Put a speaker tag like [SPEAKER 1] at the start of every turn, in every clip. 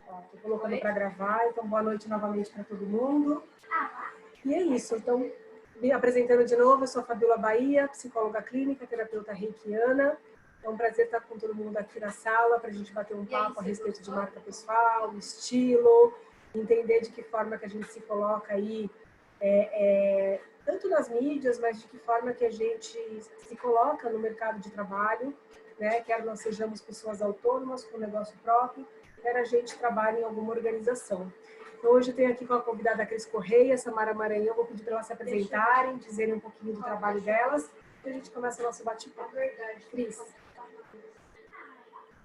[SPEAKER 1] Estou colocando para gravar, então boa noite novamente para todo mundo. E é isso, então, me apresentando de novo, eu sou a Fabiola Bahia, psicóloga clínica, terapeuta reikiana. É um prazer estar com todo mundo aqui na sala para a gente bater um papo a respeito de marca pessoal, estilo, entender de que forma que a gente se coloca aí, tanto nas mídias, mas de que forma que a gente se coloca no mercado de trabalho, né? Quer nós sejamos pessoas autônomas com negócio próprio, quer a gente trabalhe em alguma organização. Então, hoje eu tenho aqui com a convidada Cris Correia, Samara Maranhão, vou pedir para elas se apresentarem, dizerem um pouquinho do trabalho delas, e a gente começa o nosso bate-papo. Cris.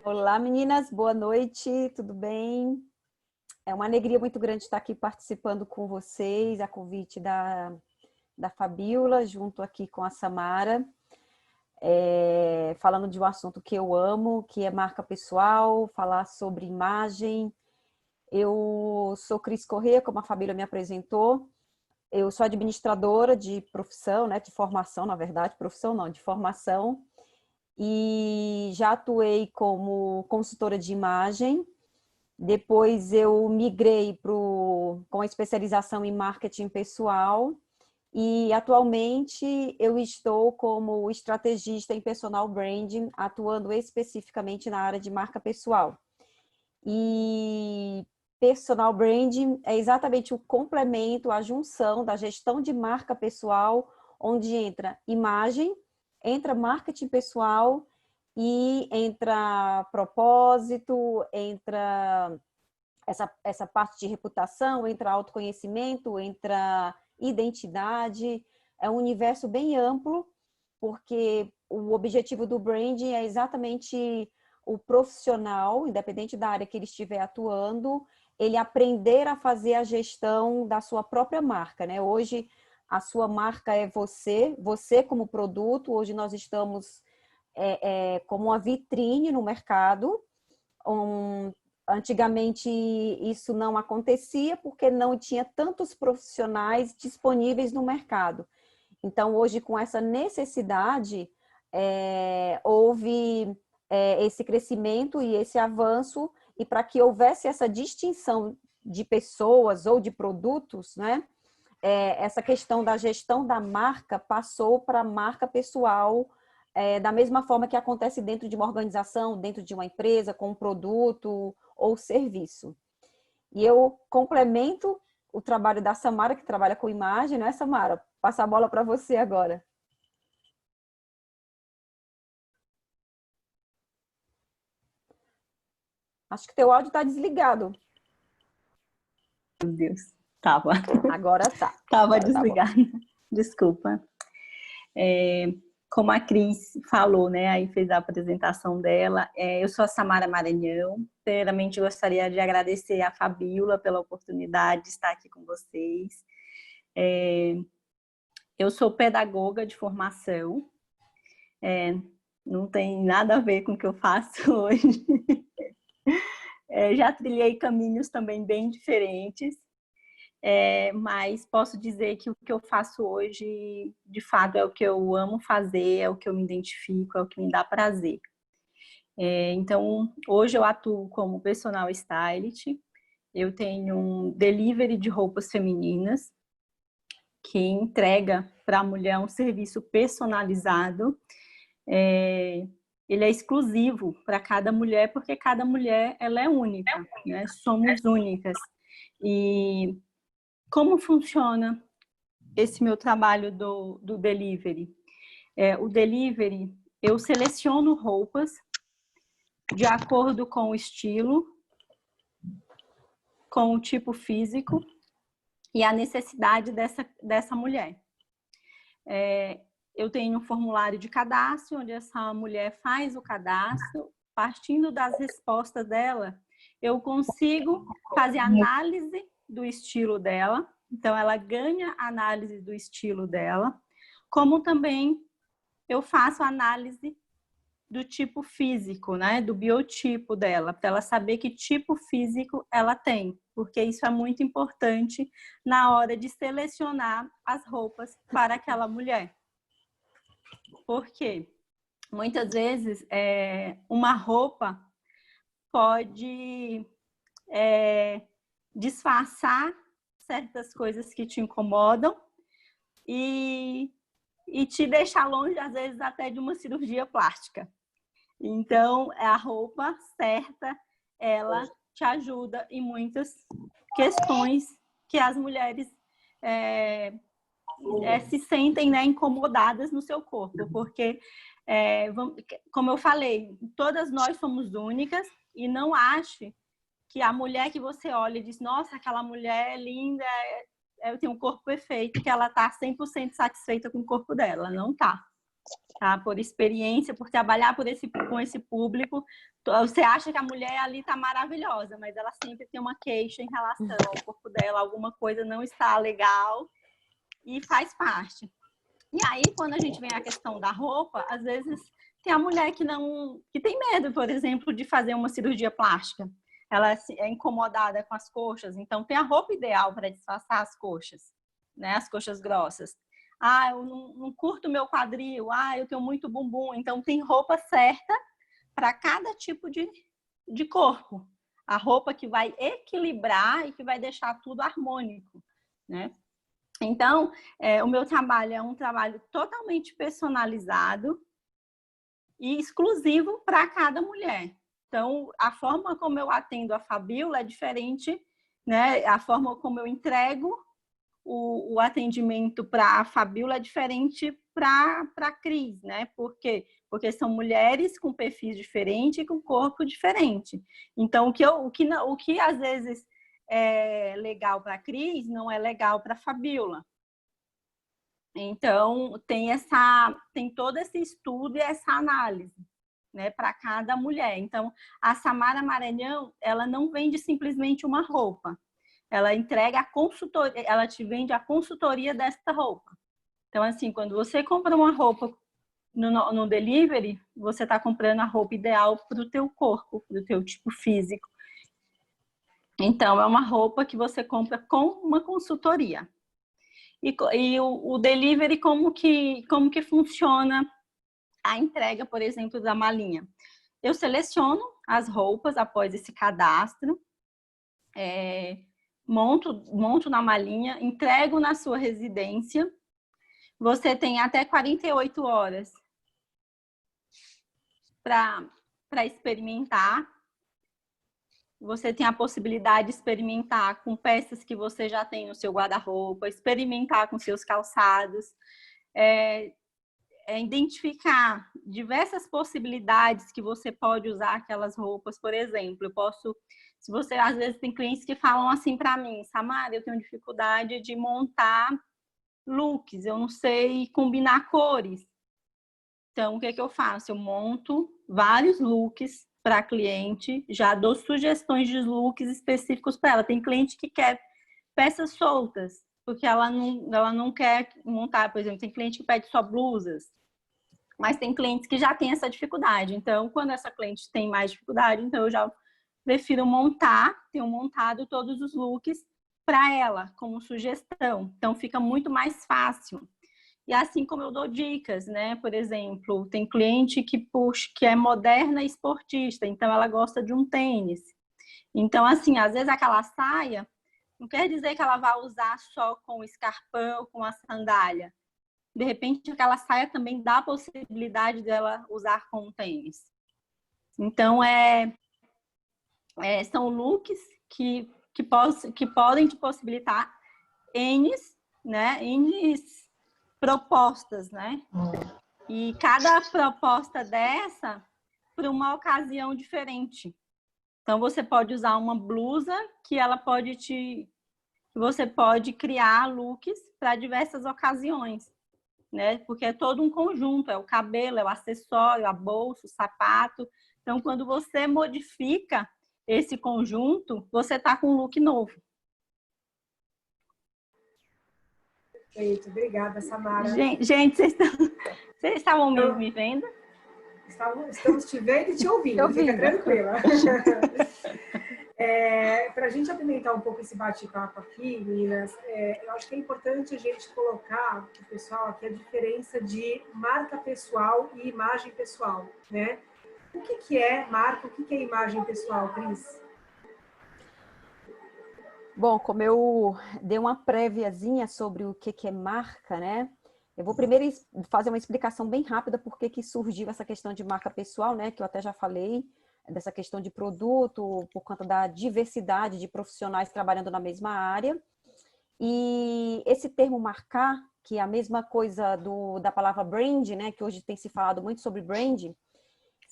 [SPEAKER 2] Olá, meninas, boa noite, tudo bem? É uma alegria muito grande estar aqui participando com vocês, a convite da Fabiola, junto aqui com a Samara, falando de um assunto que eu amo, que é marca pessoal, falar sobre imagem. Eu sou Cris Correia, como a Fabiola me apresentou. Eu sou administradora de profissão, né, de formação, na verdade, profissão não, de formação. E já atuei como consultora de imagem. Depois eu migrei com a especialização em marketing pessoal. E atualmente eu estou como estrategista em personal branding, atuando especificamente na área de marca pessoal. E personal branding é exatamente o complemento, a junção da gestão de marca pessoal, onde entra imagem, entra marketing pessoal e entra propósito, entra essa parte de reputação, entra autoconhecimento, entra identidade. É um universo bem amplo, porque o objetivo do branding é exatamente o profissional, independente da área que ele estiver atuando, ele aprender a fazer a gestão da sua própria marca, né? Hoje, a sua marca é você, você como produto. Hoje nós estamos como uma vitrine no mercado. Antigamente isso não acontecia porque não tinha tantos profissionais disponíveis no mercado. Então, hoje, com essa necessidade, houve esse crescimento e esse avanço, e para que houvesse essa distinção de pessoas ou de produtos, né, essa questão da gestão da marca passou para a marca pessoal, da mesma forma que acontece dentro de uma organização, dentro de uma empresa, com um produto ou serviço. E eu complemento o trabalho da Samara, que trabalha com imagem, não é, Samara? Passar a bola para você agora. Acho que teu áudio está desligado.
[SPEAKER 3] Meu Deus, tava.
[SPEAKER 2] Agora tá.
[SPEAKER 3] Tava
[SPEAKER 2] Agora
[SPEAKER 3] desligado. Tá, desculpa. Como a Cris falou, né, aí fez a apresentação dela, eu sou a Samara Maranhão. Primeiramente, gostaria de agradecer a Fabiola pela oportunidade de estar aqui com vocês. Eu sou pedagoga de formação, não tem nada a ver com o que eu faço hoje. Já trilhei caminhos também bem diferentes, mas posso dizer que o que eu faço hoje, de fato, é o que eu amo fazer, é o que eu me identifico, é o que me dá prazer. Então, hoje eu atuo como personal stylist, eu tenho um delivery de roupas femininas, que entrega para a mulher um serviço personalizado. Ele é exclusivo para cada mulher, porque cada mulher ela é única, né? Somos únicas. E como funciona esse meu trabalho do delivery? O delivery, eu seleciono roupas de acordo com o estilo, com o tipo físico e a necessidade dessa mulher. Eu tenho um formulário de cadastro, onde essa mulher faz o cadastro. Partindo das respostas dela, eu consigo fazer análise do estilo dela. Então, ela ganha análise do estilo dela, como também eu faço análise do tipo físico, né? Do biotipo dela, para ela saber que tipo físico ela tem, porque isso é muito importante na hora de selecionar as roupas para aquela mulher. Porque muitas vezes uma roupa pode disfarçar certas coisas que te incomodam e te deixar longe, às vezes, até de uma cirurgia plástica. Então, a roupa certa, ela te ajuda em muitas questões que as mulheres se sentem, né, incomodadas no seu corpo, porque, como eu falei, todas nós somos únicas, e não ache que a mulher que você olha e diz, nossa, aquela mulher é linda, tem um corpo perfeito, que ela está 100% satisfeita com o corpo dela. Não está. Tá? Por experiência, por trabalhar com esse público, você acha que a mulher ali está maravilhosa, mas ela sempre tem uma queixa em relação ao corpo dela, alguma coisa não está legal, e faz parte. E aí, quando a gente vem à questão da roupa, às vezes tem a mulher que tem medo, por exemplo, de fazer uma cirurgia plástica. Ela é incomodada com as coxas, então tem a roupa ideal para disfarçar as coxas, né? As coxas grossas. Eu não curto meu quadril, eu tenho muito bumbum. Então tem roupa certa para cada tipo de corpo. A roupa que vai equilibrar e que vai deixar tudo harmônico, né? Então, o meu trabalho é um trabalho totalmente personalizado e exclusivo para cada mulher. Então, a forma como eu atendo a Fabiola é diferente, né? A forma como eu entrego o atendimento para a Fabiola é diferente para a Cris, né? Por quê? Porque são mulheres com perfis diferentes e com corpo diferente. Então, o que às vezes é legal para a Cris não é legal para a Fabiola. Então, tem todo esse estudo e essa análise, né, para cada mulher. Então, a Samara Maranhão, ela não vende simplesmente uma roupa. Ela entrega a consultoria, ela te vende a consultoria dessa roupa. Então, assim, quando você compra uma roupa no delivery, você está comprando a roupa ideal para o teu corpo, para o teu tipo físico. Então, é uma roupa que você compra com uma consultoria. E o delivery, como que funciona a entrega, por exemplo, da malinha? Eu seleciono as roupas após esse cadastro, monto na malinha, entrego na sua residência. Você tem até 48 horas para experimentar. Você tem a possibilidade de experimentar com peças que você já tem no seu guarda-roupa, experimentar com seus calçados, identificar diversas possibilidades que você pode usar aquelas roupas. Por exemplo, se você, às vezes, tem clientes que falam assim para mim, Samara, eu tenho dificuldade de montar looks, eu não sei combinar cores. Então, o que eu faço? Eu monto vários looks para a cliente, já dou sugestões de looks específicos para ela. Tem cliente que quer peças soltas, porque ela não quer montar, por exemplo, tem cliente que pede só blusas, mas tem clientes que já têm essa dificuldade. Então, quando essa cliente tem mais dificuldade, então eu já prefiro tenho montado todos os looks para ela, como sugestão. Então, fica muito mais fácil. E assim como eu dou dicas, né? Por exemplo, tem cliente que é moderna e esportista, então ela gosta de um tênis. Então, assim, às vezes aquela saia, não quer dizer que ela vai usar só com o escarpão ou com a sandália. De repente, aquela saia também dá a possibilidade dela usar com um tênis. Então, são looks que podem te possibilitar né? Propostas, né? E cada proposta dessa para uma ocasião diferente. Então, você pode usar uma blusa que você pode criar looks para diversas ocasiões, né? Porque é todo um conjunto, é o cabelo, é o acessório, a bolsa, o sapato. Então, quando você modifica esse conjunto, você está com um look novo.
[SPEAKER 1] Perfeito, obrigada, Samara.
[SPEAKER 3] Gente, vocês estavam me vendo?
[SPEAKER 1] Estamos te vendo e te ouvindo, fica tranquila. Para a gente apimentar um pouco esse bate-papo aqui, meninas, eu acho que é importante a gente colocar para o pessoal aqui a diferença de marca pessoal e imagem pessoal, né? O que é marca, o que é imagem pessoal, Cris?
[SPEAKER 2] Bom, como eu dei uma préviazinha sobre o que é marca, né? Eu vou primeiro fazer uma explicação bem rápida por que surgiu essa questão de marca pessoal, né? Que eu até já falei, dessa questão de produto, por conta da diversidade de profissionais trabalhando na mesma área. E esse termo marcar, que é a mesma coisa da palavra brand, né? Que hoje tem se falado muito sobre brand.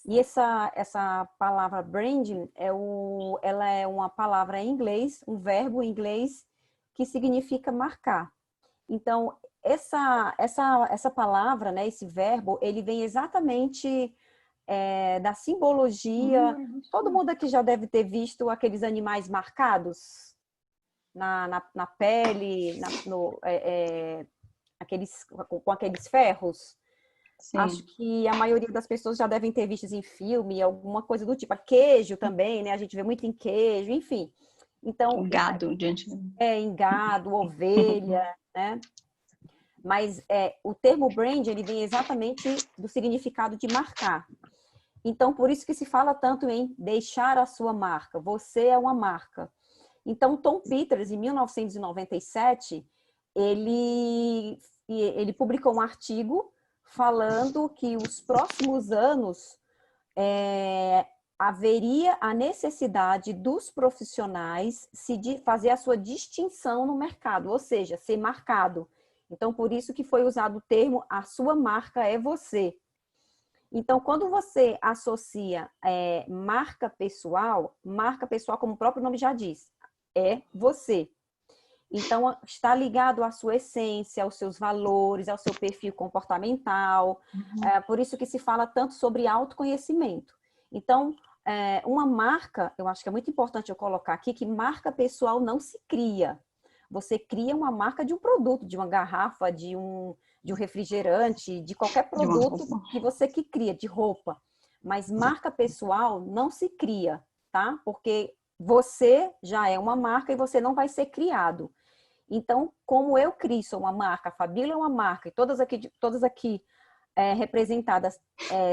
[SPEAKER 2] E essa palavra branding ela é uma palavra em inglês, um verbo em inglês que significa marcar. Então, essa palavra, né, esse verbo, ele vem exatamente da simbologia. Todo mundo aqui já deve ter visto aqueles animais marcados na pele, com aqueles ferros.
[SPEAKER 3] Sim.
[SPEAKER 2] Acho que a maioria das pessoas já devem ter visto em filme, alguma coisa do tipo. Queijo também, né? A gente vê muito em queijo, enfim. Então,
[SPEAKER 3] O gado diante.
[SPEAKER 2] em gado, ovelha, né? Mas o termo brand, ele vem exatamente do significado de marcar. Então, por isso que se fala tanto em deixar a sua marca. Você é uma marca. Então, Tom Peters, em 1997, ele publicou um artigo falando que os próximos anos haveria a necessidade dos profissionais fazer a sua distinção no mercado, ou seja, ser marcado. Então, por isso que foi usado o termo a sua marca é você. Então, quando você associa marca pessoal, como o próprio nome já diz, é você. Então, está ligado à sua essência, aos seus valores, ao seu perfil comportamental. Por isso que se fala tanto sobre autoconhecimento. Então, uma marca, eu acho que é muito importante eu colocar aqui, que marca pessoal não se cria. Você cria uma marca de um produto, de uma garrafa, de um refrigerante, de qualquer produto que você cria, de roupa. Mas marca pessoal não se cria, tá? Porque você já é uma marca e você não vai ser criado. Então, como eu crio, sou uma marca, a Fabíola é uma marca, e todas aqui representadas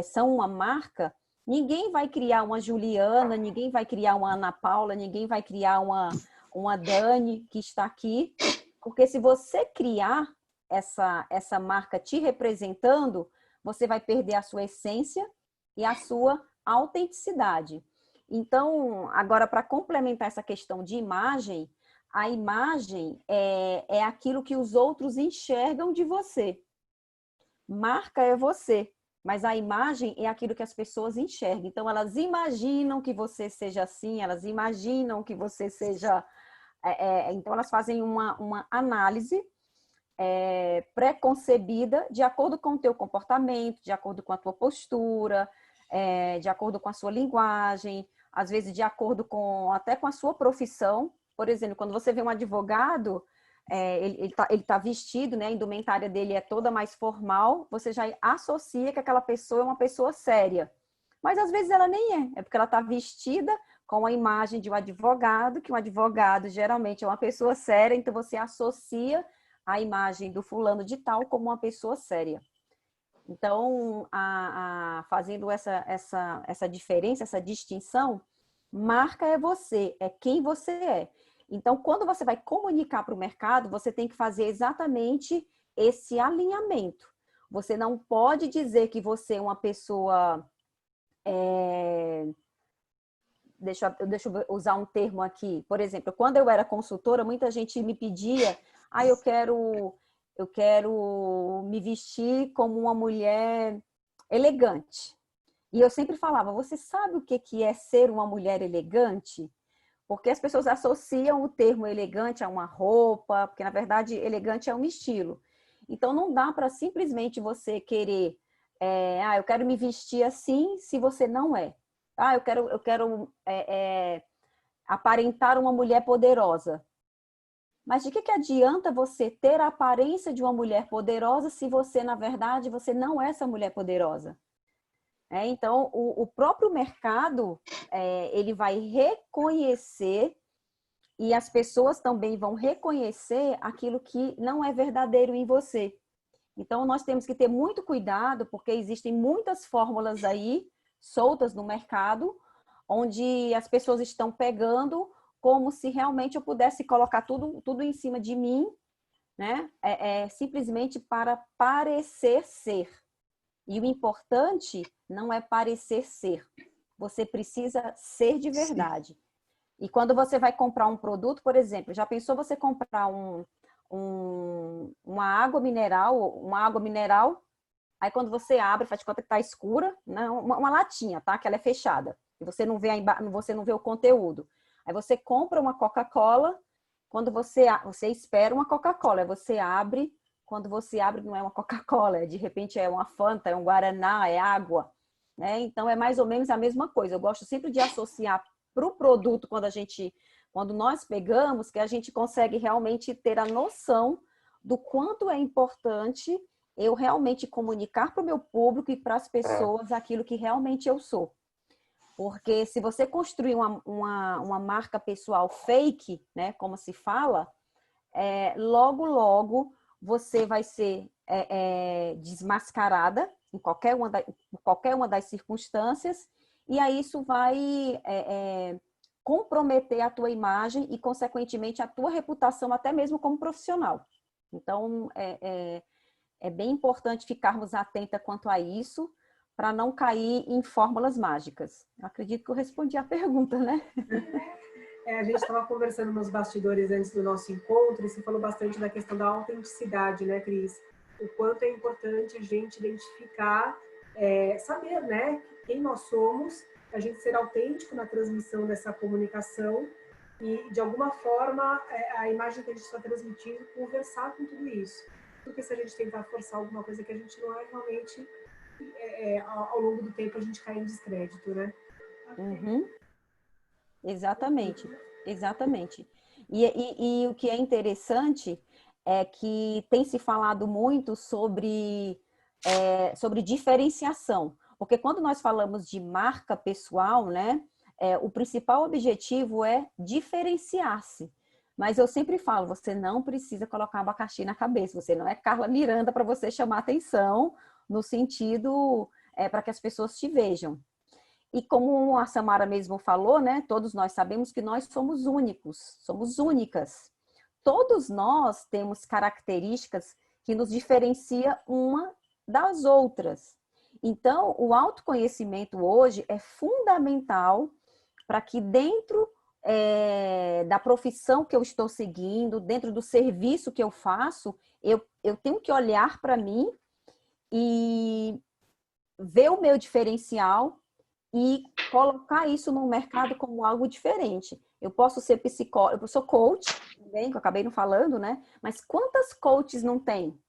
[SPEAKER 2] são uma marca, ninguém vai criar uma Juliana, ninguém vai criar uma Ana Paula, ninguém vai criar uma Dani que está aqui, porque se você criar essa marca te representando, você vai perder a sua essência e a sua autenticidade. Então, agora, para complementar essa questão de imagem, a imagem é aquilo que os outros enxergam de você. Marca é você, mas a imagem é aquilo que as pessoas enxergam. Então, elas imaginam que você seja assim, elas imaginam que você seja... então, elas fazem uma análise pré-concebida de acordo com o teu comportamento, de acordo com a tua postura, de acordo com a sua linguagem, às vezes de acordo até com a sua profissão. Por exemplo, quando você vê um advogado, ele tá vestido, né, a indumentária dele é toda mais formal, você já associa que aquela pessoa é uma pessoa séria. Mas às vezes ela nem é porque ela está vestida com a imagem de um advogado, que um advogado geralmente é uma pessoa séria, então você associa a imagem do fulano de tal como uma pessoa séria. Então, fazendo essa diferença, essa distinção, marca é você, é quem você é. Então, quando você vai comunicar para o mercado, você tem que fazer exatamente esse alinhamento. Você não pode dizer que você é uma pessoa... Deixa eu usar um termo aqui. Por exemplo, quando eu era consultora, muita gente me pedia, eu quero me vestir como uma mulher elegante. E eu sempre falava, você sabe o que é ser uma mulher elegante? Porque as pessoas associam o termo elegante a uma roupa, porque na verdade elegante é um estilo. Então não dá para simplesmente você querer, eu quero me vestir assim se você não é. Eu quero aparentar uma mulher poderosa. Mas de que adianta você ter a aparência de uma mulher poderosa se você, na verdade, você não é essa mulher poderosa? Então, o próprio mercado, ele vai reconhecer e as pessoas também vão reconhecer aquilo que não é verdadeiro em você. Então, nós temos que ter muito cuidado, porque existem muitas fórmulas aí soltas no mercado, onde as pessoas estão pegando como se realmente eu pudesse colocar tudo em cima de mim, né? Simplesmente para parecer ser. E o importante não é parecer ser. Você precisa ser de verdade. Sim. E quando você vai comprar um produto, por exemplo, já pensou você comprar uma água mineral, aí quando você abre, faz de conta que está escura, né? Uma latinha, tá? Que ela é fechada. E você não vê o conteúdo. Aí você compra uma Coca-Cola, quando você espera uma Coca-Cola, aí você abre, quando você abre não é uma Coca-Cola, de repente é uma Fanta, é um Guaraná, é água, né? Então é mais ou menos a mesma coisa. Eu gosto sempre de associar para o produto quando nós pegamos, que a gente consegue realmente ter a noção do quanto é importante eu realmente comunicar para o meu público e para as pessoas aquilo que realmente eu sou. Porque se você construir uma marca pessoal fake, né, como se fala, logo você vai ser desmascarada em qualquer uma das circunstâncias, e aí isso vai comprometer a tua imagem e, consequentemente, a tua reputação, até mesmo como profissional. Então, é bem importante ficarmos atentas quanto a isso, para não cair em fórmulas mágicas. Eu acredito que eu respondi a pergunta, né?
[SPEAKER 1] A gente estava conversando nos bastidores antes do nosso encontro e você falou bastante da questão da autenticidade, né, Cris? O quanto é importante a gente identificar, saber, né, quem nós somos, a gente ser autêntico na transmissão dessa comunicação e, de alguma forma, a imagem que a gente está transmitindo conversar com tudo isso. Porque se a gente tentar forçar alguma coisa que a gente não é, realmente, ao longo do tempo, a gente cai em descrédito, né?
[SPEAKER 2] Uhum. Exatamente. E o que é interessante é que tem se falado muito sobre diferenciação. Porque quando nós falamos de marca pessoal, né, o principal objetivo é diferenciar-se. Mas eu sempre falo, você não precisa colocar abacaxi na cabeça. Você não é Carla Miranda para você chamar atenção no sentido para que as pessoas te vejam. E como a Samara mesmo falou, né, todos nós sabemos que nós somos únicos, somos únicas. Todos nós temos características que nos diferenciam uma das outras. Então, o autoconhecimento hoje é fundamental para que dentro da profissão que eu estou seguindo, dentro do serviço que eu faço, eu tenho que olhar para mim e ver o meu diferencial e colocar isso no mercado como algo diferente. Eu posso ser psicóloga, eu sou coach, também, que eu acabei não falando, né? Mas quantas coaches não tem?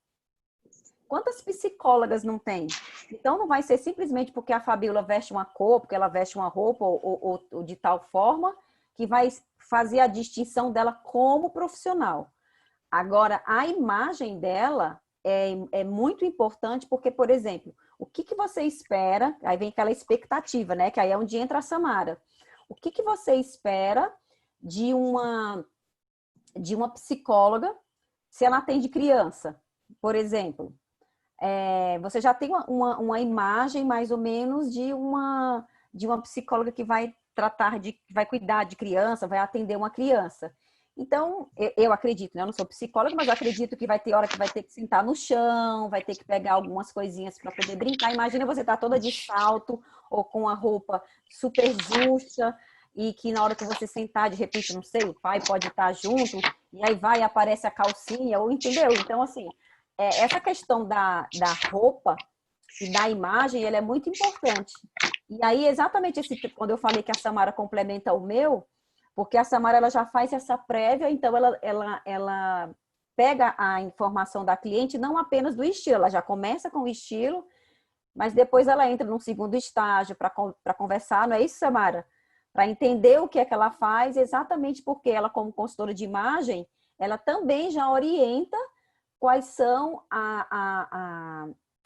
[SPEAKER 2] Quantas psicólogas não tem? Então, não vai ser simplesmente porque a Fabiola veste uma cor, porque ela veste uma roupa ou de tal forma, que vai fazer a distinção dela como profissional. Agora, a imagem dela é muito importante porque, por exemplo, o que você espera? Aí vem aquela expectativa, né? Que aí é onde entra a Samara. O que você espera de uma psicóloga se ela atende criança, por exemplo? Você já tem uma imagem mais ou menos de uma psicóloga que vai vai cuidar de criança, vai atender uma criança. Então, eu acredito, né? Eu não sou psicóloga, mas eu acredito que vai ter hora que vai ter que sentar no chão, vai ter que pegar algumas coisinhas para poder brincar. Imagina você estar toda de salto ou com a roupa super justa e que na hora que você sentar, de repente, não sei, o pai pode estar junto e aí vai e aparece a calcinha, ou entendeu? Então, assim, essa questão da roupa e da imagem, ela é muito importante. E aí, exatamente quando eu falei que a Samara complementa o meu, porque a Samara ela já faz essa prévia, então ela pega a informação da cliente não apenas do estilo, ela já começa com o estilo, mas depois ela entra num segundo estágio para conversar, não é isso, Samara? Para entender o que é que ela faz, exatamente porque ela, como consultora de imagem, ela também já orienta quais são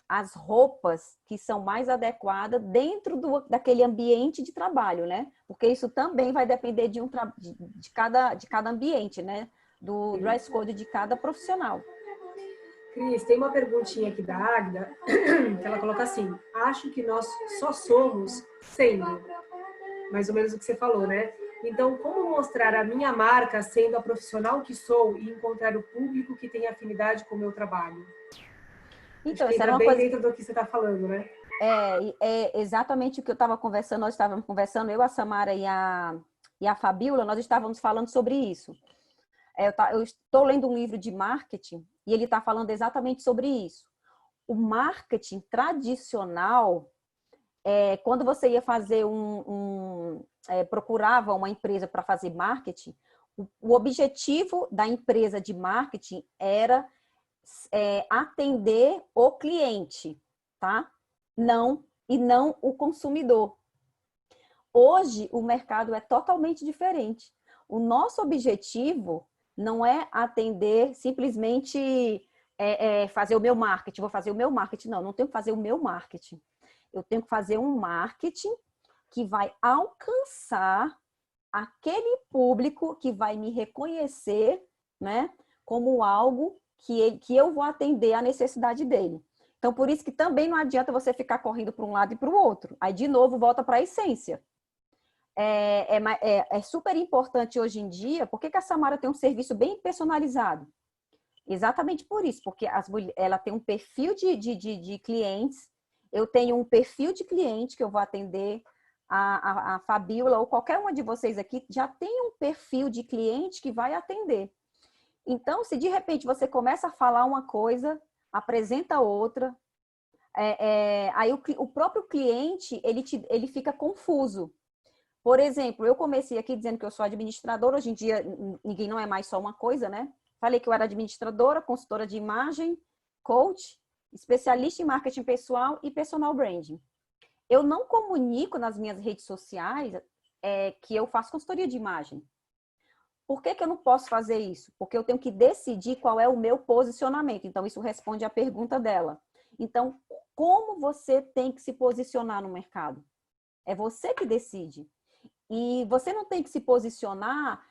[SPEAKER 2] as roupas que são mais adequadas dentro daquele ambiente de trabalho, né? Porque isso também vai depender de cada ambiente, né? Do dress code de cada profissional.
[SPEAKER 1] Cris, tem uma perguntinha aqui da Agda, que ela coloca assim: acho que nós só somos sendo, mais ou menos o que você falou, né? Então, como mostrar a minha marca sendo a profissional que sou e encontrar o público que tem afinidade com o meu trabalho?
[SPEAKER 2] Então,
[SPEAKER 1] Acho que
[SPEAKER 2] isso era
[SPEAKER 1] entra
[SPEAKER 2] uma
[SPEAKER 1] bem
[SPEAKER 2] coisa.
[SPEAKER 1] dentro do que você está falando, né?
[SPEAKER 2] É exatamente o que eu estava conversando, nós estávamos conversando, eu, a Samara e a Fabíola, nós estávamos falando sobre isso. Eu estou lendo um livro de marketing e ele está falando exatamente sobre isso. O marketing tradicional, quando você ia fazer procurava uma empresa para fazer marketing, o objetivo da empresa de marketing era atender o cliente, tá? E não o consumidor. Hoje, o mercado é totalmente diferente. O nosso objetivo não é atender simplesmente fazer o meu marketing, vou fazer o meu marketing. Não tenho que fazer o meu marketing. Eu tenho que fazer um marketing que vai alcançar aquele público que vai me reconhecer, né, como algo que eu vou atender a necessidade dele. Então, por isso que também não adianta você ficar correndo para um lado e para o outro. Aí, de novo, volta para a essência. É super importante hoje em dia. Por que a Samara tem um serviço bem personalizado? Exatamente por isso, porque ela tem um perfil de clientes, eu tenho um perfil de cliente que eu vou atender, a Fabíola ou qualquer uma de vocês aqui já tem um perfil de cliente que vai atender. Então, se de repente você começa a falar uma coisa, apresenta outra, aí o próprio cliente, ele fica confuso. Por exemplo, eu comecei aqui dizendo que eu sou administradora, hoje em dia ninguém não é mais só uma coisa, né? Falei que eu era administradora, consultora de imagem, coach, especialista em marketing pessoal e personal branding. Eu não comunico nas minhas redes sociais que eu faço consultoria de imagem. Por que eu não posso fazer isso? Porque eu tenho que decidir qual é o meu posicionamento. Então, isso responde à pergunta dela. Então, como você tem que se posicionar no mercado? É você que decide. E você não tem que se posicionar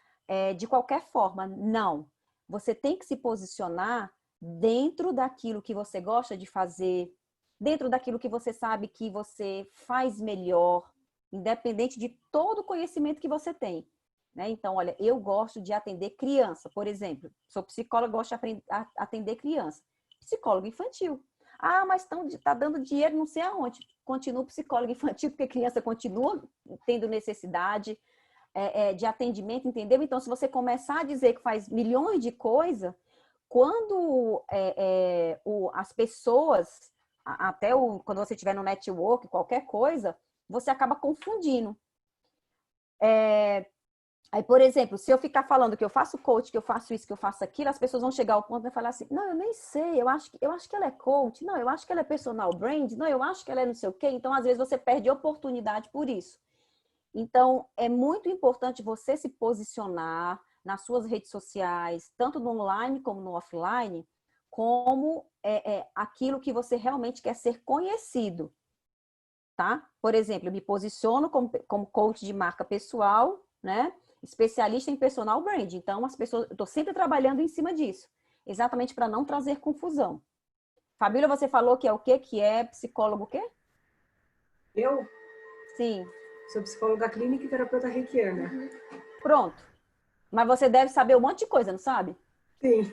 [SPEAKER 2] de qualquer forma, não. Você tem que se posicionar dentro daquilo que você gosta de fazer, dentro daquilo que você sabe que você faz melhor, independente de todo o conhecimento que você tem. Né? Então, olha, eu gosto de atender criança, por exemplo. Sou psicóloga, gosto de atender criança. Psicólogo infantil. Ah, mas está dando dinheiro não sei aonde. Continuo psicólogo infantil, porque criança continua tendo necessidade de atendimento, entendeu? Então, se você começar a dizer que faz milhões de coisas, quando as pessoas, quando você estiver no network, qualquer coisa, você acaba confundindo. Aí, por exemplo, se eu ficar falando que eu faço coach, que eu faço isso, que eu faço aquilo, as pessoas vão chegar ao ponto de falar assim, não, eu nem sei, eu acho que ela é coach, não, eu acho que ela é personal brand, não, eu acho que ela é não sei o quê. Então, às vezes, você perde oportunidade por isso. Então, é muito importante você se posicionar nas suas redes sociais, tanto no online como no offline, como aquilo que você realmente quer ser conhecido, tá? Por exemplo, eu me posiciono como coach de marca pessoal, né? Especialista em personal brand. Então, as pessoas, eu estou sempre trabalhando em cima disso, exatamente para não trazer confusão. Fabíola, você falou que é o quê? Que é psicólogo o quê?
[SPEAKER 1] Eu
[SPEAKER 2] Sim.
[SPEAKER 1] sou psicóloga clínica e terapeuta reikiana.
[SPEAKER 2] Pronto. Mas você deve saber um monte de coisa, não sabe?
[SPEAKER 1] Sim.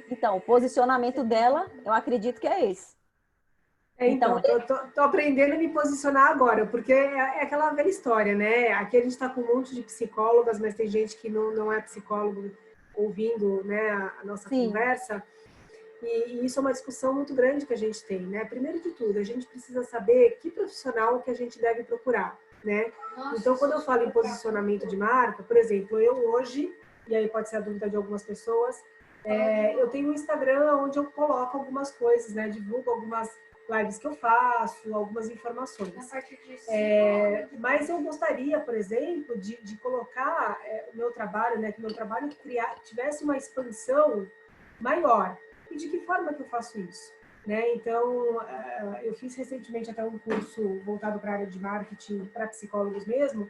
[SPEAKER 2] Então, o posicionamento dela, eu acredito que é esse.
[SPEAKER 1] Então, tô aprendendo a me posicionar agora, porque é aquela velha história, né? Aqui a gente está com um monte de psicólogas, mas tem gente que não é psicólogo ouvindo, né, a nossa conversa. E isso é uma discussão muito grande que a gente tem, né? Primeiro de tudo, a gente precisa saber que profissional que a gente deve procurar, né? Então, quando eu falo em posicionamento de marca, por exemplo, eu hoje, e aí pode ser a dúvida de algumas pessoas, eu tenho um Instagram onde eu coloco algumas coisas, né? Divulgo algumas lives que eu faço, algumas informações. Mas eu gostaria, por exemplo, de colocar o meu trabalho, né? Que o meu trabalho tivesse uma expansão maior. E de que forma que eu faço isso? Né? Então, eu fiz recentemente até um curso voltado para a área de marketing, para psicólogos mesmo,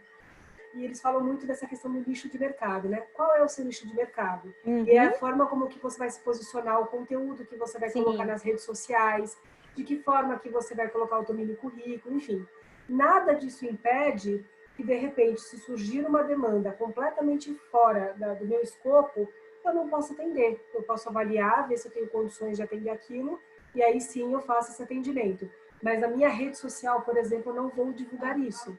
[SPEAKER 1] e eles falam muito dessa questão do nicho de mercado, né? Qual é o seu nicho de mercado?
[SPEAKER 2] Uhum.
[SPEAKER 1] E é a forma como que você vai se posicionar, o conteúdo que você vai colocar nas redes sociais, de que forma que você vai colocar o teu mini currículo, enfim. Nada disso impede e de repente, se surgir uma demanda completamente fora do meu escopo, eu não posso atender. Eu posso avaliar, ver se eu tenho condições de atender aquilo, e aí sim eu faço esse atendimento. Mas na minha rede social, por exemplo, eu não vou divulgar isso,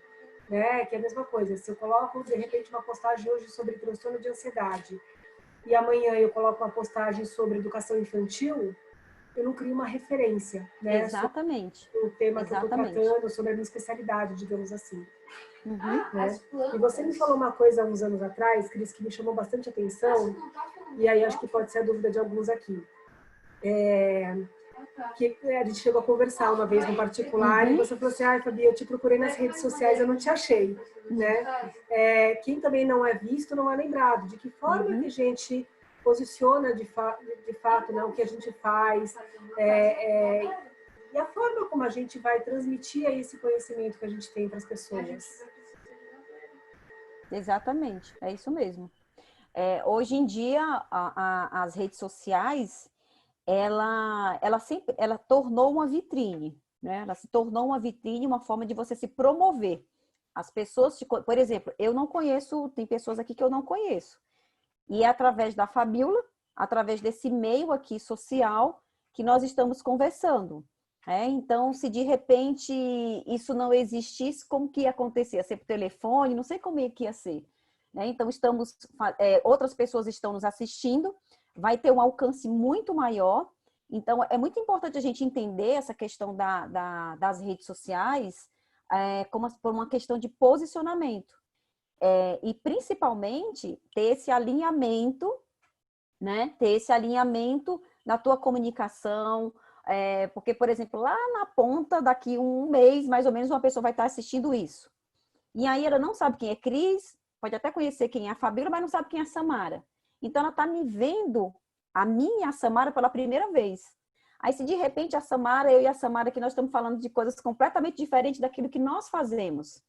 [SPEAKER 1] né? Que é a mesma coisa. Se eu coloco, de repente, uma postagem hoje sobre transtorno de ansiedade, e amanhã eu coloco uma postagem sobre educação infantil, eu não crio uma referência, né?
[SPEAKER 2] Exatamente.
[SPEAKER 1] Sobre o tema que eu estou
[SPEAKER 2] Exatamente.
[SPEAKER 1] tratando, sobre a minha especialidade, digamos assim.
[SPEAKER 2] Uhum.
[SPEAKER 1] Né? E você me falou uma coisa há uns anos atrás, Cris, que me chamou bastante atenção, e aí acho que pode ser a dúvida de alguns aqui. Que a gente chegou a conversar uma vez no particular, e você falou assim, ai, Fabi, eu te procurei nas redes sociais, eu não te achei, né? Quem também não é visto, não é lembrado. De que forma que a gente posiciona de fato, né, o que a gente faz, e a forma como a gente vai transmitir aí esse conhecimento que a gente tem para as pessoas.
[SPEAKER 2] Exatamente, é isso mesmo. Hoje em dia, as redes sociais, ela tornou uma vitrine, né? Ela se tornou uma vitrine, uma forma de você se promover. As pessoas, por exemplo, eu não conheço, tem pessoas aqui que eu não conheço. E é através da Fabiola, através desse meio aqui social, que nós estamos conversando. Então, se de repente isso não existisse, como que ia acontecer? Ia ser por telefone? Não sei como é que ia ser. Então, outras pessoas estão nos assistindo, vai ter um alcance muito maior. Então, é muito importante a gente entender essa questão das redes sociais como por uma questão de posicionamento. E, principalmente, ter esse alinhamento, né? Ter esse alinhamento na tua comunicação, porque, por exemplo, lá na ponta, daqui um mês, mais ou menos, uma pessoa vai estar assistindo isso. E aí ela não sabe quem é Cris, pode até conhecer quem é a Fabíola, mas não sabe quem é a Samara. Então, ela está me vendo, a Samara, pela primeira vez. Aí, se de repente a Samara, eu e a Samara, que nós estamos falando de coisas completamente diferentes daquilo que nós fazemos,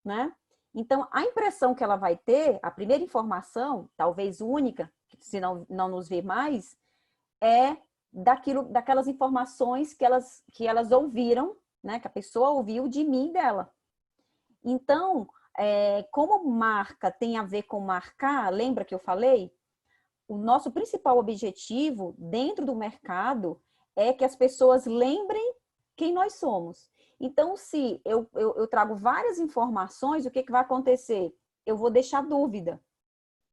[SPEAKER 2] né? Então, a impressão que ela vai ter, a primeira informação, talvez única, se não nos vê mais, é daquelas informações que elas ouviram, né? Que a pessoa ouviu de mim e dela. Então, como marca tem a ver com marcar, lembra que eu falei? O nosso principal objetivo dentro do mercado é que as pessoas lembrem quem nós somos. Então, se eu trago várias informações, o que vai acontecer? Eu vou deixar dúvida.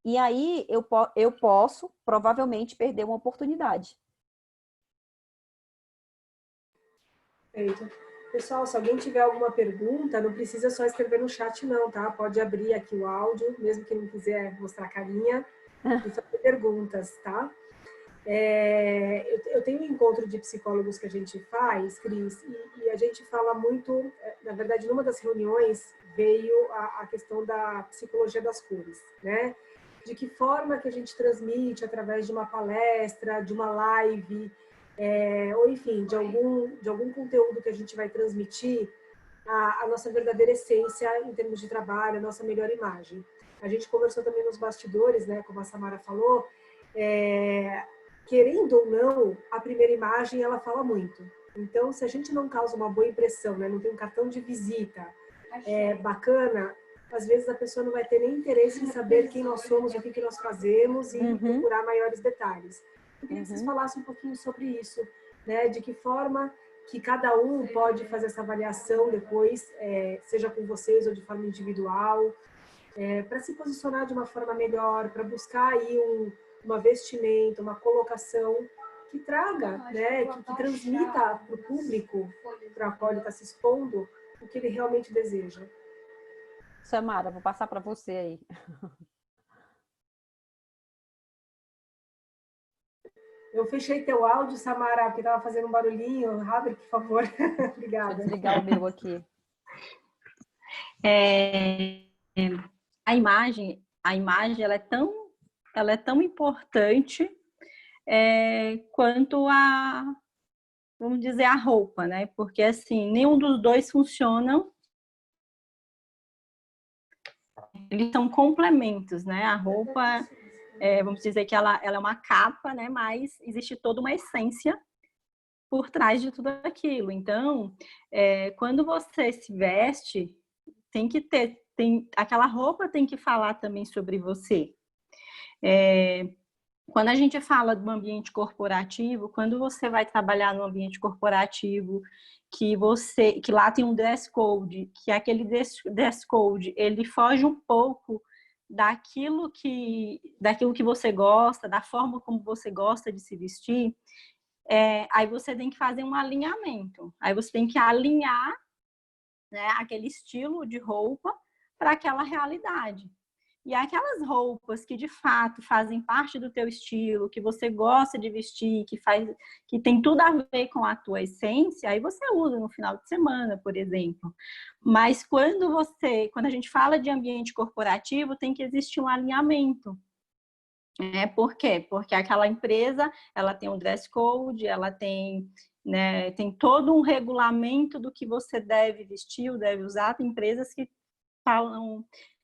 [SPEAKER 2] E aí eu posso, provavelmente, perder uma oportunidade.
[SPEAKER 1] Perfeito. Pessoal, se alguém tiver alguma pergunta, não precisa só escrever no chat não, tá? Pode abrir aqui o áudio, mesmo que não quiser mostrar a carinha, e fazer perguntas, tá? Eu tenho um encontro de psicólogos que a gente faz, Cris, e a gente fala muito, na verdade, numa das reuniões veio a questão da psicologia das cores, né? De que forma que a gente transmite através de uma palestra, de uma live, ou enfim, de algum conteúdo que a gente vai transmitir a nossa verdadeira essência em termos de trabalho, a nossa melhor imagem. A gente conversou também nos bastidores, né, como a Samara falou, querendo ou não, a primeira imagem ela fala muito. Então, se a gente não causa uma boa impressão, né, não tem um cartão de visita bacana, às vezes a pessoa não vai ter nem interesse em saber quem nós somos, o que nós fazemos e procurar maiores detalhes. Eu queria que vocês falassem um pouquinho sobre isso, né? De que forma que cada um pode fazer essa avaliação depois, seja com vocês ou de forma individual, para se posicionar de uma forma melhor, para buscar aí uma vestimenta, uma colocação que traga, né? Que transmita para o público para o qual ele está se expondo o que ele realmente deseja.
[SPEAKER 2] Samara, vou passar para você aí.
[SPEAKER 1] Eu fechei teu áudio, Samara, porque estava fazendo um barulhinho. Abre, por favor. Obrigada.
[SPEAKER 2] Deixa eu desligar o meu aqui.
[SPEAKER 3] A imagem ela é tão importante quanto vamos dizer, a roupa, né? Porque, assim, nenhum dos dois funcionam. Eles são complementos, né? A roupa, vamos dizer que ela é uma capa, né? Mas existe toda uma essência por trás de tudo aquilo. Então, quando você se veste, tem que ter aquela roupa tem que falar também sobre você. Quando a gente fala do ambiente corporativo, quando você vai trabalhar no ambiente corporativo, que lá tem um dress code, que aquele dress code, ele foge um pouco daquilo que você gosta, da forma como você gosta de se vestir, aí você tem que fazer um alinhamento. Aí você tem que alinhar, né, aquele estilo de roupa para aquela realidade. E aquelas roupas que de fato fazem parte do teu estilo, que você gosta de vestir, que tem tudo a ver com a tua essência, aí você usa no final de semana, por exemplo. Mas quando a gente fala de ambiente corporativo, tem que existir um alinhamento. Por quê? Porque aquela empresa, ela tem um dress code, ela tem, né, tem todo um regulamento do que você deve vestir, ou deve usar. Tem empresas que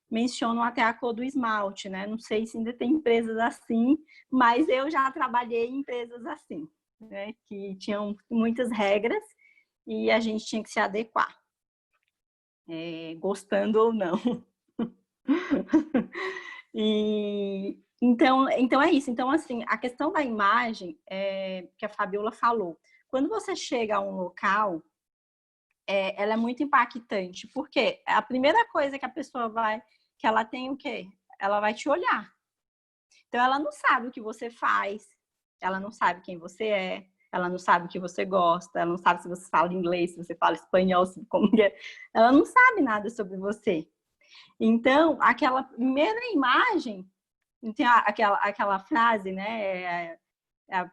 [SPEAKER 3] mencionam até a cor do esmalte, né? Não sei se ainda tem empresas assim, mas eu já trabalhei em empresas assim, né? Que tinham muitas regras e a gente tinha que se adequar, gostando ou não. Então é isso. Então, assim, a questão da imagem que a Fabiola falou. Quando você chega a um local, ela é muito impactante, porque a primeira coisa que a pessoa que ela tem o quê? Ela vai te olhar. Então, ela não sabe o que você faz, ela não sabe quem você é, ela não sabe o que você gosta, ela não sabe se você fala inglês, se você fala espanhol, como que é. Ela não sabe nada sobre você. Então, aquela primeira imagem, tem aquela frase, né? A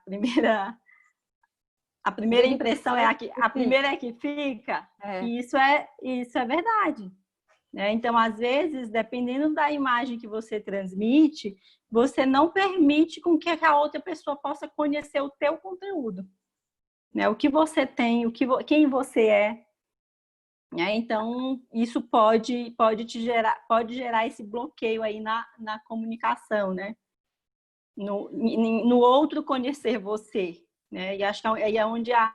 [SPEAKER 3] primeira impressão a primeira é que fica. E isso é verdade. Então, às vezes, dependendo da imagem que você transmite, você não permite com que a outra pessoa possa conhecer o teu conteúdo, né? O que você tem, quem você é. Então, isso pode gerar esse bloqueio aí na comunicação, né? No outro conhecer você, né? E acho que aí é onde há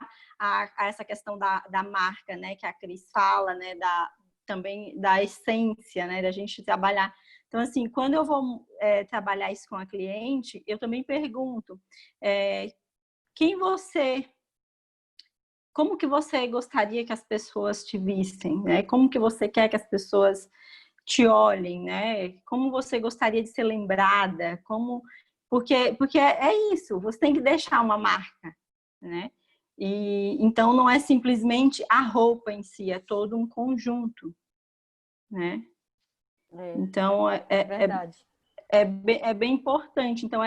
[SPEAKER 3] essa questão da marca, né? Que a Cris fala, né? Também da essência, né? Da gente trabalhar. Então, assim, quando eu vou trabalhar isso com a cliente, eu também pergunto como que você gostaria que as pessoas te vissem, né? Como que você quer que as pessoas te olhem, né? Como você gostaria de ser lembrada? Porque é isso, você tem que deixar uma marca, né? E então não é simplesmente a roupa em si, é todo um conjunto, né? Então
[SPEAKER 2] verdade.
[SPEAKER 3] É bem importante. Então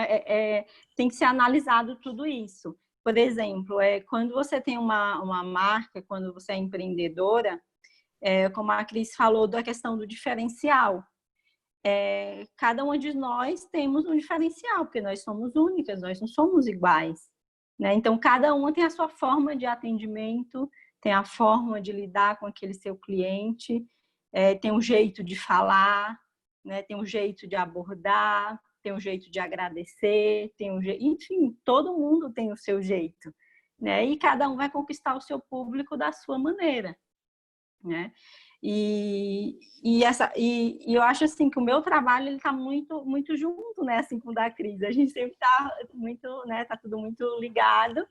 [SPEAKER 3] tem que ser analisado tudo isso. Por exemplo, quando você tem uma marca, quando você é empreendedora, como a Cris falou da questão do diferencial. Cada uma de nós temos um diferencial, porque nós somos únicas, nós não somos iguais, né? Então, cada uma tem a sua forma de atendimento, tem a forma de lidar com aquele seu cliente, tem um jeito de falar, né? Tem um jeito de abordar, tem um jeito de agradecer, enfim, todo mundo tem o seu jeito, né? E cada um vai conquistar o seu público da sua maneira, né? E eu acho assim que o meu trabalho ele está muito muito junto, né, assim, com o da Cris. A gente sempre está muito, né, tá tudo muito ligado,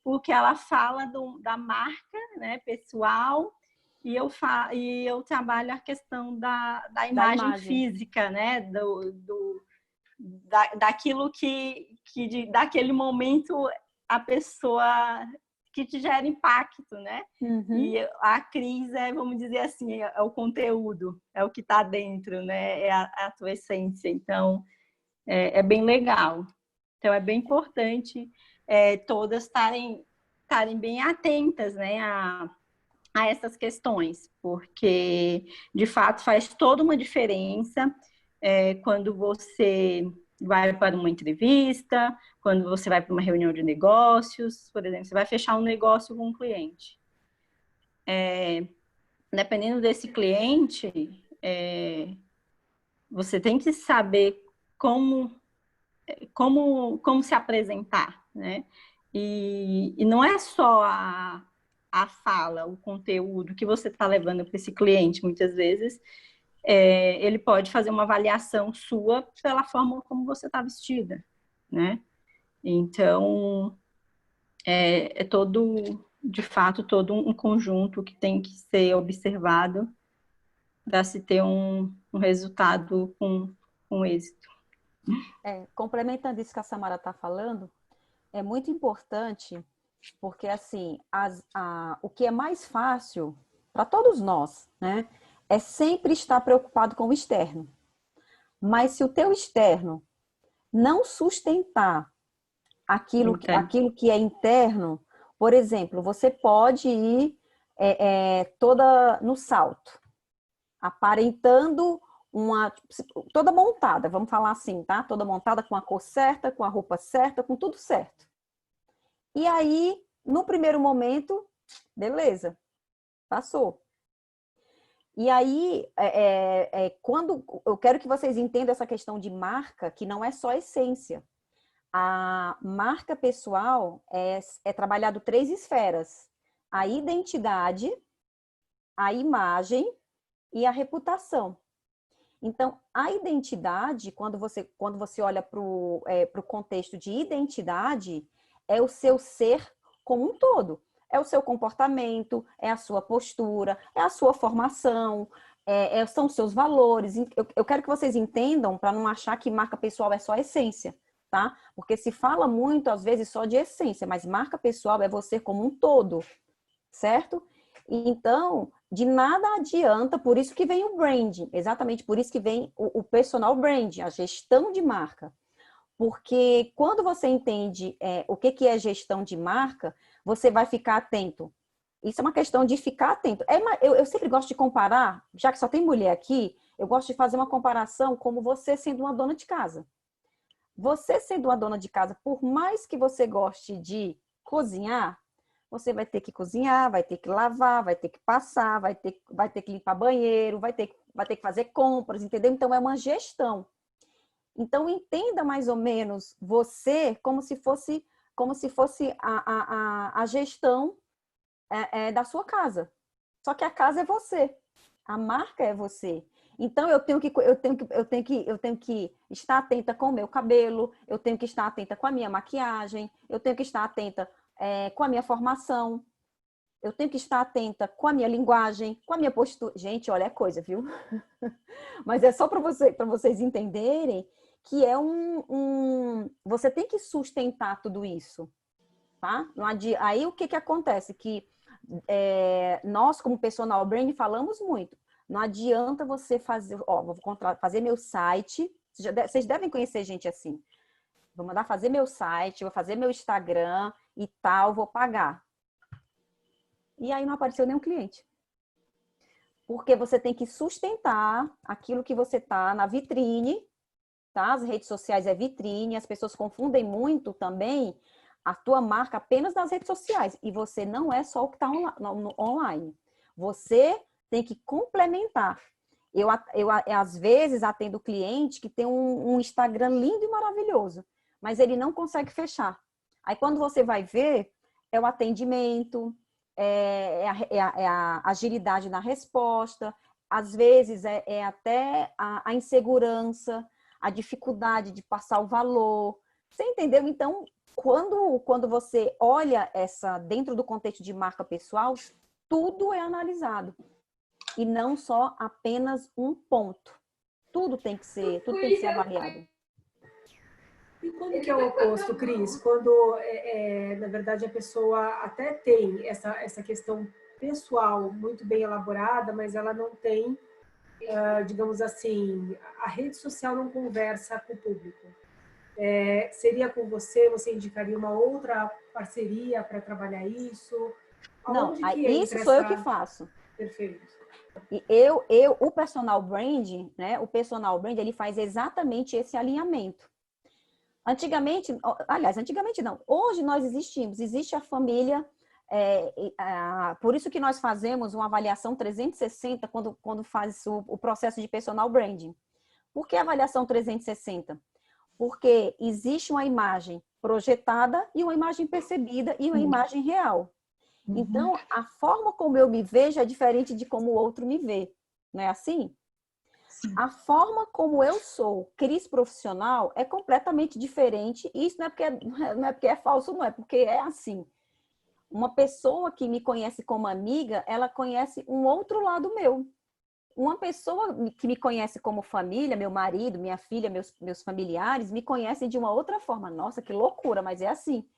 [SPEAKER 3] porque ela fala da marca, né, pessoal, e eu trabalho a questão da imagem física, né, daquilo daquele momento a pessoa que te gera impacto, né?
[SPEAKER 2] Uhum.
[SPEAKER 3] E a Cris vamos dizer assim, é o conteúdo, é o que está dentro, né? É a tua essência. Então, é bem legal. Então, é bem importante todas estarem bem atentas, né? A essas questões, porque, de fato, faz toda uma diferença quando você vai para uma entrevista, quando você vai para uma reunião de negócios, por exemplo, você vai fechar um negócio com um cliente. Dependendo desse cliente, você tem que saber como se apresentar, né? E não é só a fala, o conteúdo que você está levando para esse cliente, muitas vezes ele pode fazer uma avaliação sua pela forma como você está vestida, né? Então, de fato, todo um conjunto que tem que ser observado para se ter um resultado com êxito.
[SPEAKER 2] Complementando isso que a Samara está falando, é muito importante, porque assim, o que é mais fácil para todos nós, né, é sempre estar preocupado com o externo. Mas se o teu externo não sustentar aquilo que é interno, por exemplo, você pode ir toda no salto, aparentando toda montada, vamos falar assim, tá? Toda montada com a cor certa, com a roupa certa, com tudo certo. E aí, no primeiro momento, beleza, passou. E aí, quando eu quero que vocês entendam essa questão de marca, que não é só essência. A marca pessoal é trabalhado 3 esferas: a identidade, a imagem e a reputação. Então, a identidade, quando você olha para o contexto de identidade, é o seu ser como um todo. É o seu comportamento, é a sua postura, é a sua formação, são os seus valores. Eu quero que vocês entendam, para não achar que marca pessoal é só essência, tá? Porque se fala muito, às vezes, só de essência, mas marca pessoal é você como um todo, certo? Então, de nada adianta, por isso que vem o branding, exatamente por isso que vem o personal branding, a gestão de marca. Porque quando você entende o que é gestão de marca, você vai ficar atento. Isso é uma questão de ficar atento. Eu sempre gosto de comparar, já que só tem mulher aqui, eu gosto de fazer uma comparação como você sendo uma dona de casa. Você sendo uma dona de casa, por mais que você goste de cozinhar, você vai ter que cozinhar, vai ter que lavar, vai ter que passar, vai ter que limpar banheiro, vai ter que fazer compras, entendeu? Então, é uma gestão. Então, entenda mais ou menos você como se fosse a gestão da sua casa. Só que a casa é você, a marca é você. Então, eu tenho que estar atenta com o meu cabelo, eu tenho que estar atenta com a minha maquiagem, eu tenho que estar atenta com a minha formação, eu tenho que estar atenta com a minha linguagem, com a minha postura. Gente, olha, é coisa, viu? Mas é só para vocês entenderem que você tem que sustentar tudo isso, tá? Aí o que acontece? Que nós, como personal brand, falamos muito. Não adianta você fazer, vou fazer meu site. Vocês devem conhecer gente assim. Vou mandar fazer meu site, vou fazer meu Instagram e tal, vou pagar. E aí não apareceu nenhum cliente. Porque você tem que sustentar aquilo que você tá na vitrine, tá? As redes sociais é vitrine, as pessoas confundem muito também a tua marca apenas nas redes sociais. E você não é só o que está online. Você tem que complementar. Eu às vezes atendo cliente que tem um Instagram lindo e maravilhoso, mas ele não consegue fechar. Aí quando você vai ver, é o atendimento, a agilidade na resposta, às vezes até a insegurança, a dificuldade de passar o valor. Você entendeu? Então, quando você olha dentro do contexto de marca pessoal, tudo é analisado. E não só apenas um ponto. Tudo tem que ser avaliado.
[SPEAKER 1] E quando que é o oposto, Cris? Quando, na verdade, a pessoa até tem essa questão pessoal muito bem elaborada, mas ela não tem, digamos assim, a rede social não conversa com o público. Seria com você indicaria uma outra parceria para trabalhar isso?
[SPEAKER 2] Não, isso sou eu que faço.
[SPEAKER 1] Perfeito.
[SPEAKER 2] E o personal brand, né? O personal brand, ele faz exatamente esse alinhamento. Antigamente não, hoje nós existe a família, por isso que nós fazemos uma avaliação 360 quando faz o processo de personal branding. Por que avaliação 360? Porque existe uma imagem projetada e uma imagem percebida e uma imagem real. Então, a forma como eu me vejo é diferente de como o outro me vê. Não é assim? A forma como eu sou Cris profissional é completamente diferente. E isso não é porque é falso, não é porque é assim. Uma pessoa que me conhece como amiga, ela conhece um outro lado meu. Uma pessoa que me conhece como família, meu marido, minha filha, meus familiares, me conhecem de uma outra forma. Nossa, que loucura, mas é assim.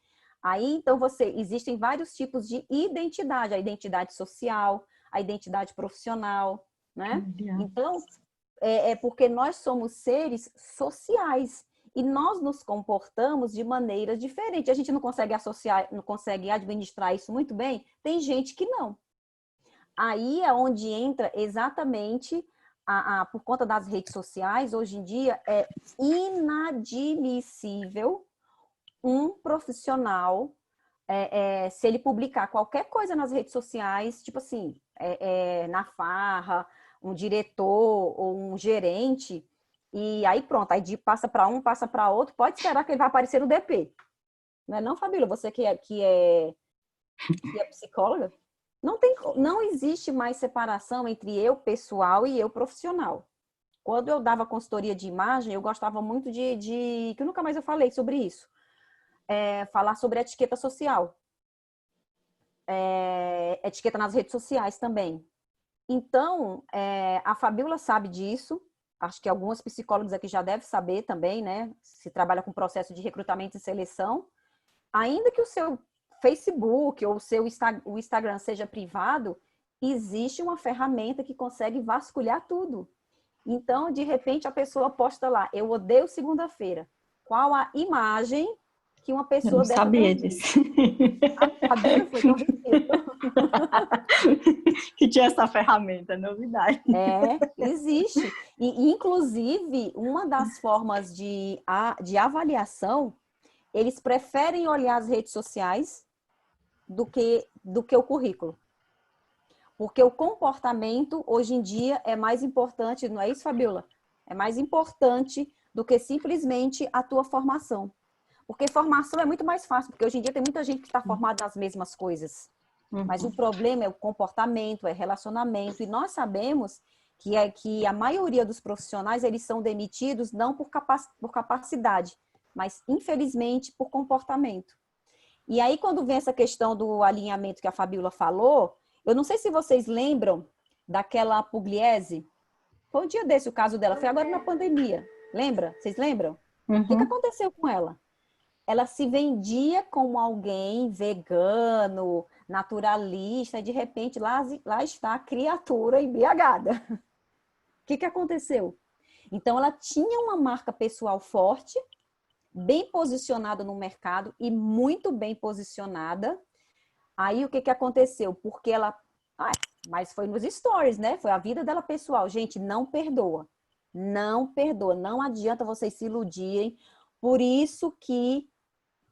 [SPEAKER 2] Aí, então, existem vários tipos de identidade. A identidade social, a identidade profissional, né? Então, é porque nós somos seres sociais e nós nos comportamos de maneira diferente. A gente não consegue associar, não consegue administrar isso muito bem? Tem gente que não. Aí é onde entra exatamente, por conta das redes sociais, hoje em dia é inadmissível um profissional, se ele publicar qualquer coisa nas redes sociais, tipo assim, na farra, um diretor ou um gerente, e aí pronto, aí passa para um, passa para outro, pode esperar que ele vai aparecer no DP. Não é não, Fabíola? Você que é psicóloga? Não existe mais separação entre eu pessoal e eu profissional. Quando eu dava consultoria de imagem, eu gostava muito que nunca mais eu falei sobre isso, falar sobre etiqueta social, etiqueta nas redes sociais também. Então, a Fabíola sabe disso, acho que algumas psicólogas aqui já devem saber também, né? Se trabalha com processo de recrutamento e seleção, ainda que o seu Facebook ou o Instagram seja privado, existe uma ferramenta que consegue vasculhar tudo. Então, de repente, a pessoa posta lá, eu odeio segunda-feira. Qual a imagem que uma pessoa
[SPEAKER 3] Eu não
[SPEAKER 2] dessa
[SPEAKER 3] sabia
[SPEAKER 2] transmite?
[SPEAKER 3] disso.
[SPEAKER 2] Sabia? Foi tão difícil.
[SPEAKER 3] Que tinha essa ferramenta, novidade.
[SPEAKER 2] Existe. E, inclusive, uma das formas de avaliação, eles preferem olhar as redes sociais do que o currículo. Porque o comportamento, hoje em dia, é mais importante, não é isso, Fabíola? É mais importante do que simplesmente a tua formação. Porque formação é muito mais fácil, porque hoje em dia tem muita gente que está formada nas mesmas coisas. Mas o problema é o comportamento, é relacionamento. E nós sabemos que a maioria dos profissionais, eles são demitidos não por capacidade, mas, infelizmente, por comportamento. E aí, quando vem essa questão do alinhamento que a Fabíola falou, eu não sei se vocês lembram daquela Pugliese. Foi um dia desse o caso dela, foi agora na pandemia. Lembra? Vocês lembram? O que aconteceu com ela? Ela se vendia como alguém vegano, naturalista, e de repente lá está a criatura embriagada. O que aconteceu? Então, ela tinha uma marca pessoal forte, bem posicionada no mercado e muito bem posicionada. Aí, o que aconteceu? Porque ela... mas foi nos stories, né? Foi a vida dela pessoal. Gente, não perdoa. Não perdoa. Não adianta vocês se iludirem. Por isso que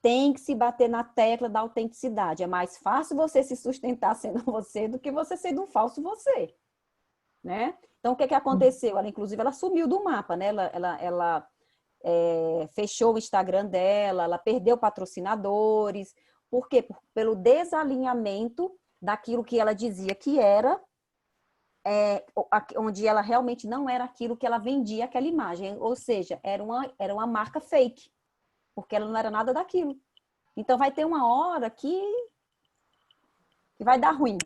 [SPEAKER 2] tem que se bater na tecla da autenticidade. É mais fácil você se sustentar sendo você do que você sendo um falso você, né? Então, o que aconteceu? Ela, inclusive, ela sumiu do mapa, né? Ela fechou o Instagram dela, ela perdeu patrocinadores. Por quê? Pelo desalinhamento daquilo que ela dizia que era, onde ela realmente não era aquilo que ela vendia, aquela imagem. Ou seja, era uma marca fake, porque ela não era nada daquilo. Então, vai ter uma hora que vai dar ruim.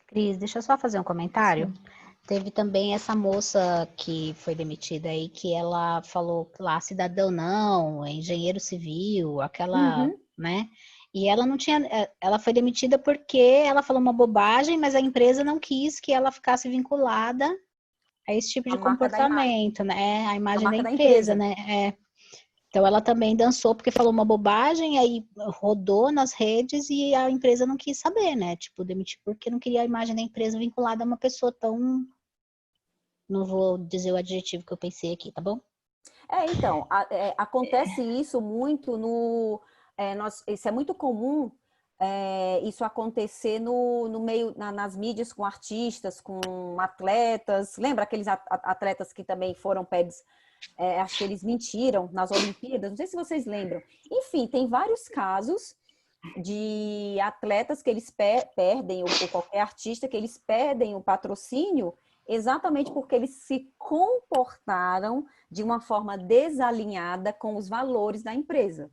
[SPEAKER 4] Cris, deixa eu só fazer um comentário.
[SPEAKER 3] Sim.
[SPEAKER 4] Teve também essa moça que foi demitida aí, que ela falou lá, cidadão não, engenheiro civil, aquela, né? E ela não tinha, ela foi demitida porque ela falou uma bobagem, mas a empresa não quis que ela ficasse vinculada a esse tipo de comportamento, né? A imagem da empresa, né? Então ela também dançou porque falou uma bobagem, aí rodou nas redes e a empresa não quis saber, né? Tipo, demitir porque não queria a imagem da empresa vinculada a uma pessoa tão... Não vou dizer o adjetivo que eu pensei aqui, tá bom?
[SPEAKER 2] Então, acontece isso muito isso é muito comum, isso acontecer no meio, nas mídias com artistas, com atletas. Lembra aqueles atletas que também foram pegos, acho que eles mentiram nas Olimpíadas, não sei se vocês lembram. Enfim, tem vários casos de atletas que eles perdem, ou qualquer artista que eles perdem o patrocínio exatamente porque eles se comportaram de uma forma desalinhada com os valores da empresa.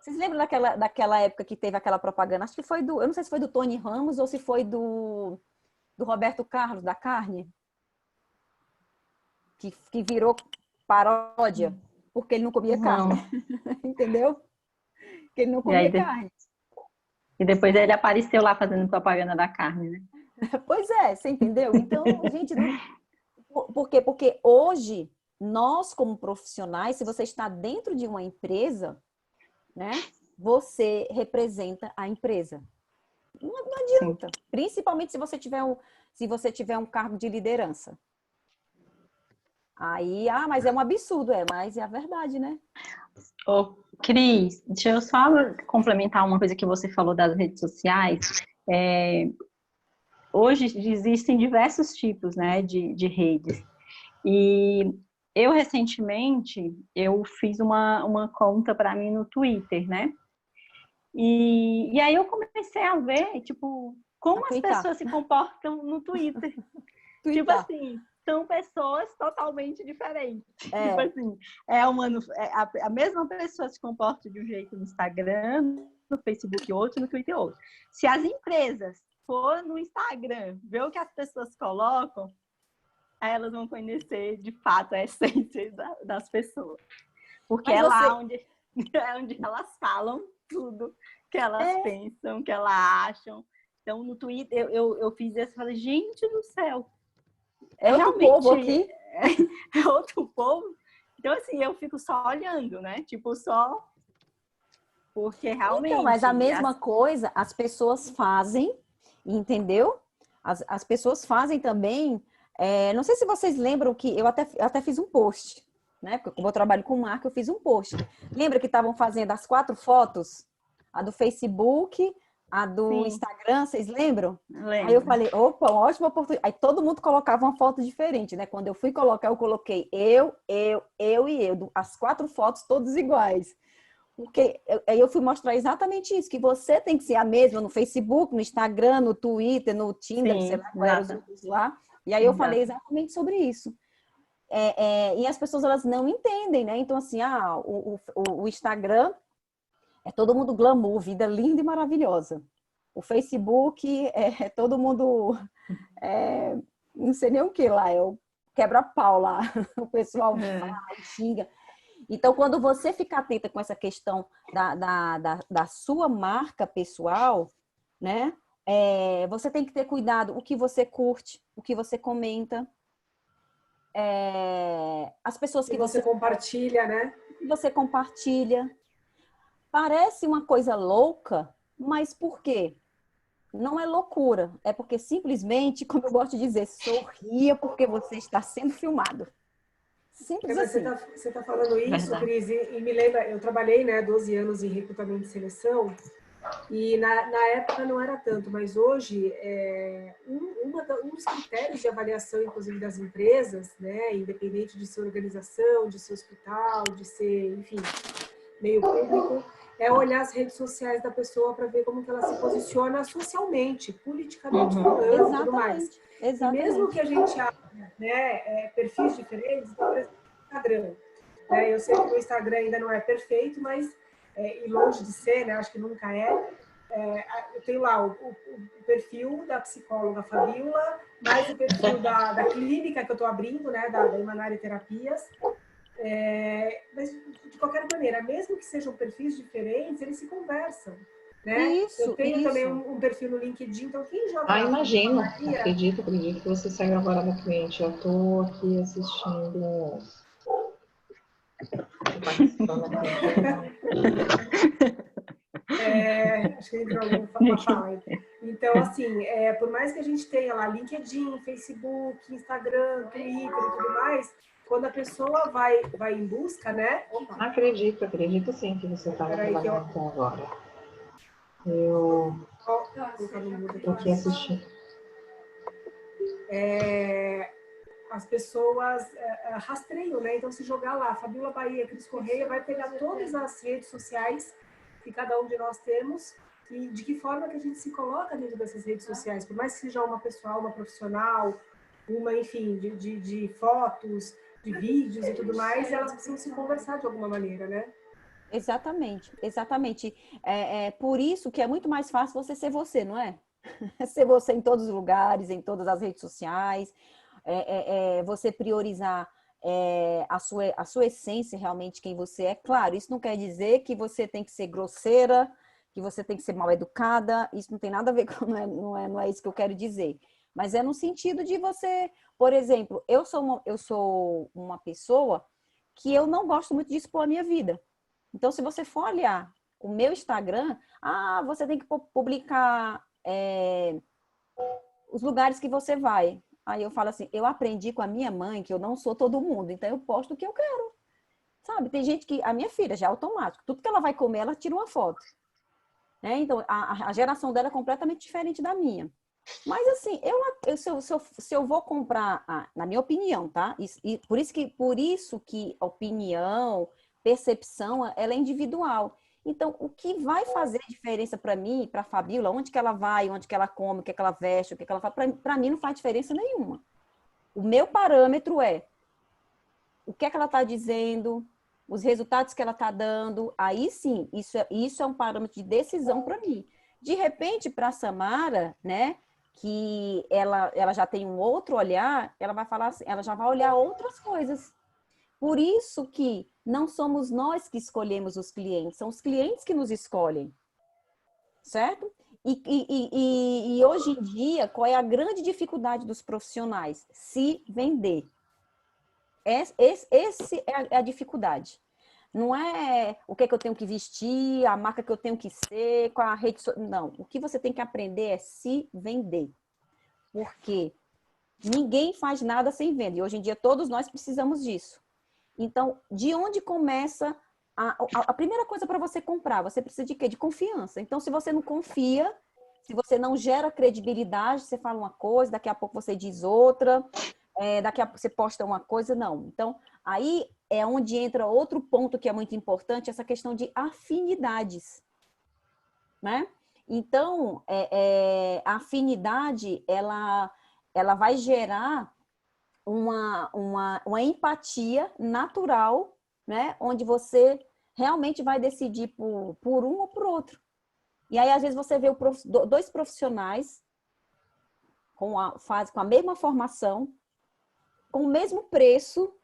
[SPEAKER 2] Vocês lembram daquela época que teve aquela propaganda? Acho que foi eu não sei se foi do Tony Ramos ou se foi do Roberto Carlos, da carne, que virou paródia, porque ele não comia carne. Entendeu? Porque ele não comia carne.
[SPEAKER 3] E depois ele apareceu lá fazendo propaganda da carne, né?
[SPEAKER 2] Pois é, você entendeu? Então, gente, por quê? Porque hoje, nós como profissionais, se você está dentro de uma empresa, né, você representa a empresa. Não adianta. Sim. Principalmente se você tiver um cargo de liderança. Aí, mas é um absurdo, mas é a verdade, né?
[SPEAKER 3] Ô, Cris, deixa eu só complementar uma coisa que você falou das redes sociais. Hoje existem diversos tipos, né, de redes. E eu, recentemente, fiz uma conta para mim no Twitter, né? E aí eu comecei a ver, tipo, como as pessoas se comportam no Twitter. Tipo assim, são pessoas totalmente diferentes. Tipo assim, a mesma pessoa se comporta de um jeito no Instagram, no Facebook outro, no Twitter outro. Se as empresas for no Instagram, ver o que as pessoas colocam, aí elas vão conhecer, de fato, a essência das pessoas. Porque é lá onde elas falam tudo que elas pensam, que elas acham. Então, no Twitter, eu fiz isso e falei, gente do céu,
[SPEAKER 2] é outro povo aqui.
[SPEAKER 3] É outro povo. Então, assim, eu fico só olhando, né? Tipo, só... Porque realmente...
[SPEAKER 2] Então, mas a mesma coisa as pessoas fazem, entendeu? As pessoas fazem também... não sei se vocês lembram que eu até fiz um post, né? Porque como eu trabalho com marca, eu fiz um post. Lembra que estavam fazendo as 4 fotos? A do Facebook, a do Instagram, vocês lembram?
[SPEAKER 3] Lembro.
[SPEAKER 2] Aí eu falei, opa, uma ótima oportunidade. Aí todo mundo colocava uma foto diferente, né? Quando eu fui colocar, eu coloquei eu e eu. As 4 fotos todas iguais. Porque aí eu fui mostrar exatamente isso, que você tem que ser a mesma no Facebook, no Instagram, no Twitter, no Tinder, sei lá, qual era os outros lá. E aí eu falei exatamente sobre isso. E as pessoas, elas não entendem, né? Então, assim, o Instagram é todo mundo glamour, vida linda e maravilhosa. O Facebook é todo mundo... não sei nem o que lá, é o quebra-pau lá. O pessoal fala, xinga. Então, quando você fica atenta com essa questão da sua marca pessoal, né? Você tem que ter cuidado o que você curte, o que você comenta. As pessoas que
[SPEAKER 1] você compartilha, né?
[SPEAKER 2] Que você compartilha. Parece uma coisa louca, mas por quê? Não é loucura, é porque simplesmente, como eu gosto de dizer, sorria porque você está sendo filmado. Simples assim.
[SPEAKER 1] Você tá falando isso, Cris, e me lembra, eu trabalhei, né, 12 anos em recrutamento e seleção, e na época não era tanto, mas hoje, um dos critérios de avaliação, inclusive, das empresas, né, independente de ser organização, de ser hospital, de ser, enfim, meio público, é olhar as redes sociais da pessoa para ver como que ela se posiciona socialmente, politicamente falando, e tudo mais.
[SPEAKER 2] Exatamente.
[SPEAKER 1] E mesmo que a gente abra, né, perfis diferentes, por exemplo, no Instagram. Né, eu sei que o Instagram ainda não é perfeito, mas, e longe de ser, né, acho que nunca eu tenho lá o perfil da psicóloga Fabíola, mais o perfil da clínica que eu estou abrindo, né, da Imanari Terapias. Mas, de qualquer maneira, mesmo que sejam perfis diferentes, eles se conversam. Né? Eu tenho também um perfil no LinkedIn, então quem joga...
[SPEAKER 5] imagino. Acredito que você segue agora no cliente. Eu estou aqui assistindo...
[SPEAKER 1] acho que entrou alguma fala. Então, assim, por mais que a gente tenha lá LinkedIn, Facebook, Instagram, Twitter e tudo mais, quando a pessoa vai em busca, né?
[SPEAKER 5] Acredito sim que você está trabalhando até agora. Eu estou aqui assistindo.
[SPEAKER 1] As pessoas rastreiam, né? Então, se jogar lá, Fabíola Bahia, Cris Correia, vai pegar todas as redes sociais que cada um de nós temos e de que forma que a gente se coloca dentro dessas redes sociais. Por mais que seja uma pessoal, uma profissional, enfim, de fotos, de vídeos e tudo mais, e elas precisam se conversar de alguma maneira, né?
[SPEAKER 2] Exatamente, exatamente. É por isso que é muito mais fácil você, não é? Ser você em todos os lugares, em todas as redes sociais, você priorizar a sua essência, realmente quem você é. Claro, isso não quer dizer que você tem que ser grosseira, que você tem que ser mal educada, isso não tem nada a ver com, não é isso que eu quero dizer. Mas é no sentido de você, por exemplo, eu sou uma pessoa que eu não gosto muito de expor a minha vida. Então, se você for olhar o meu Instagram, você tem que publicar os lugares que você vai. Aí eu falo assim, eu aprendi com a minha mãe que eu não sou todo mundo, então eu posto o que eu quero. Sabe, tem gente que, a minha filha já é automático, tudo que ela vai comer, ela tira uma foto. Né? Então, a geração dela é completamente diferente da minha. Mas assim, se eu vou comprar, na minha opinião, tá? E por isso que opinião, percepção, ela é individual. Então, o que vai fazer diferença para mim, para a Fabíola, onde que ela vai, onde que ela come, o que que ela veste, o que que ela faz, para mim não faz diferença nenhuma. O meu parâmetro é o que é que ela está dizendo, os resultados que ela está dando. Aí sim, isso é um parâmetro de decisão para mim. De repente, para a Samara, né, que ela já tem um outro olhar, ela vai falar assim, ela já vai olhar outras coisas. Por isso que não somos nós que escolhemos os clientes, são os clientes que nos escolhem, certo? E hoje em dia, qual é a grande dificuldade dos profissionais? Se vender. Esse é a dificuldade. Não é o que é que eu tenho que vestir, a marca que eu tenho que ser, com a rede social. Não, o que você tem que aprender é se vender. Porque ninguém faz nada sem venda. E hoje em dia todos nós precisamos disso. Então, de onde começa a primeira coisa para você comprar? Você precisa de quê? De confiança. Então, se você não confia, se você não gera credibilidade, você fala uma coisa, daqui a pouco você diz outra, daqui a pouco você posta uma coisa, não. Então, aí é onde entra outro ponto que é muito importante, essa questão de afinidades, né? Então, a afinidade, ela vai gerar uma empatia natural, né? Onde você realmente vai decidir por um ou por outro. E aí, às vezes, você vê dois profissionais com a mesma formação, com o mesmo preço,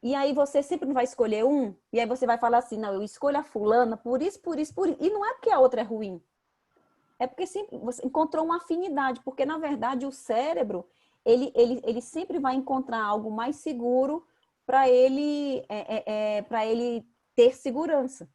[SPEAKER 2] e aí você sempre não vai escolher um, e aí você vai falar assim, não, eu escolho a fulana por isso, por isso, por isso. E não é porque a outra é ruim. É porque você encontrou uma afinidade, porque, na verdade, o cérebro, ele sempre vai encontrar algo mais seguro para ele ter segurança.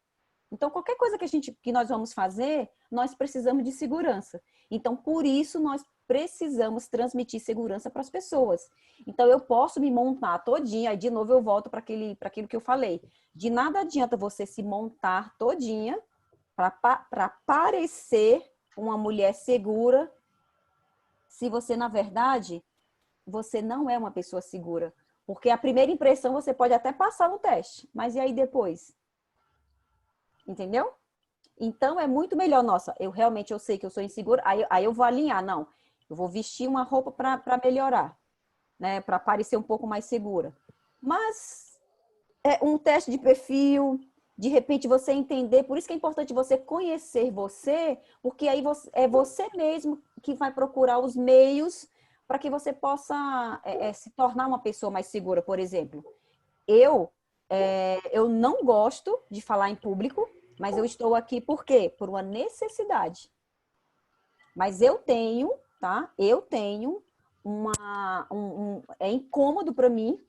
[SPEAKER 2] Então, qualquer coisa que nós vamos fazer, nós precisamos de segurança. Então, por isso, nós precisamos transmitir segurança para as pessoas. Então, eu posso me montar todinha, aí de novo eu volto para aquilo que eu falei. De nada adianta você se montar todinha para parecer uma mulher segura, se você, na verdade, você não é uma pessoa segura. Porque a primeira impressão você pode até passar no teste, mas e aí depois? Entendeu? Então, é muito melhor, nossa, eu sei que eu sou insegura, aí eu vou alinhar, não, eu vou vestir uma roupa para melhorar, né, para parecer um pouco mais segura. Mas é um teste de perfil, de repente você entender, por isso que é importante você conhecer você, porque aí é você mesmo que vai procurar os meios para que você possa se tornar uma pessoa mais segura, por exemplo. Eu não gosto de falar em público, mas eu estou aqui por quê? Por uma necessidade. Mas eu tenho, tá? Eu tenho é incômodo para mim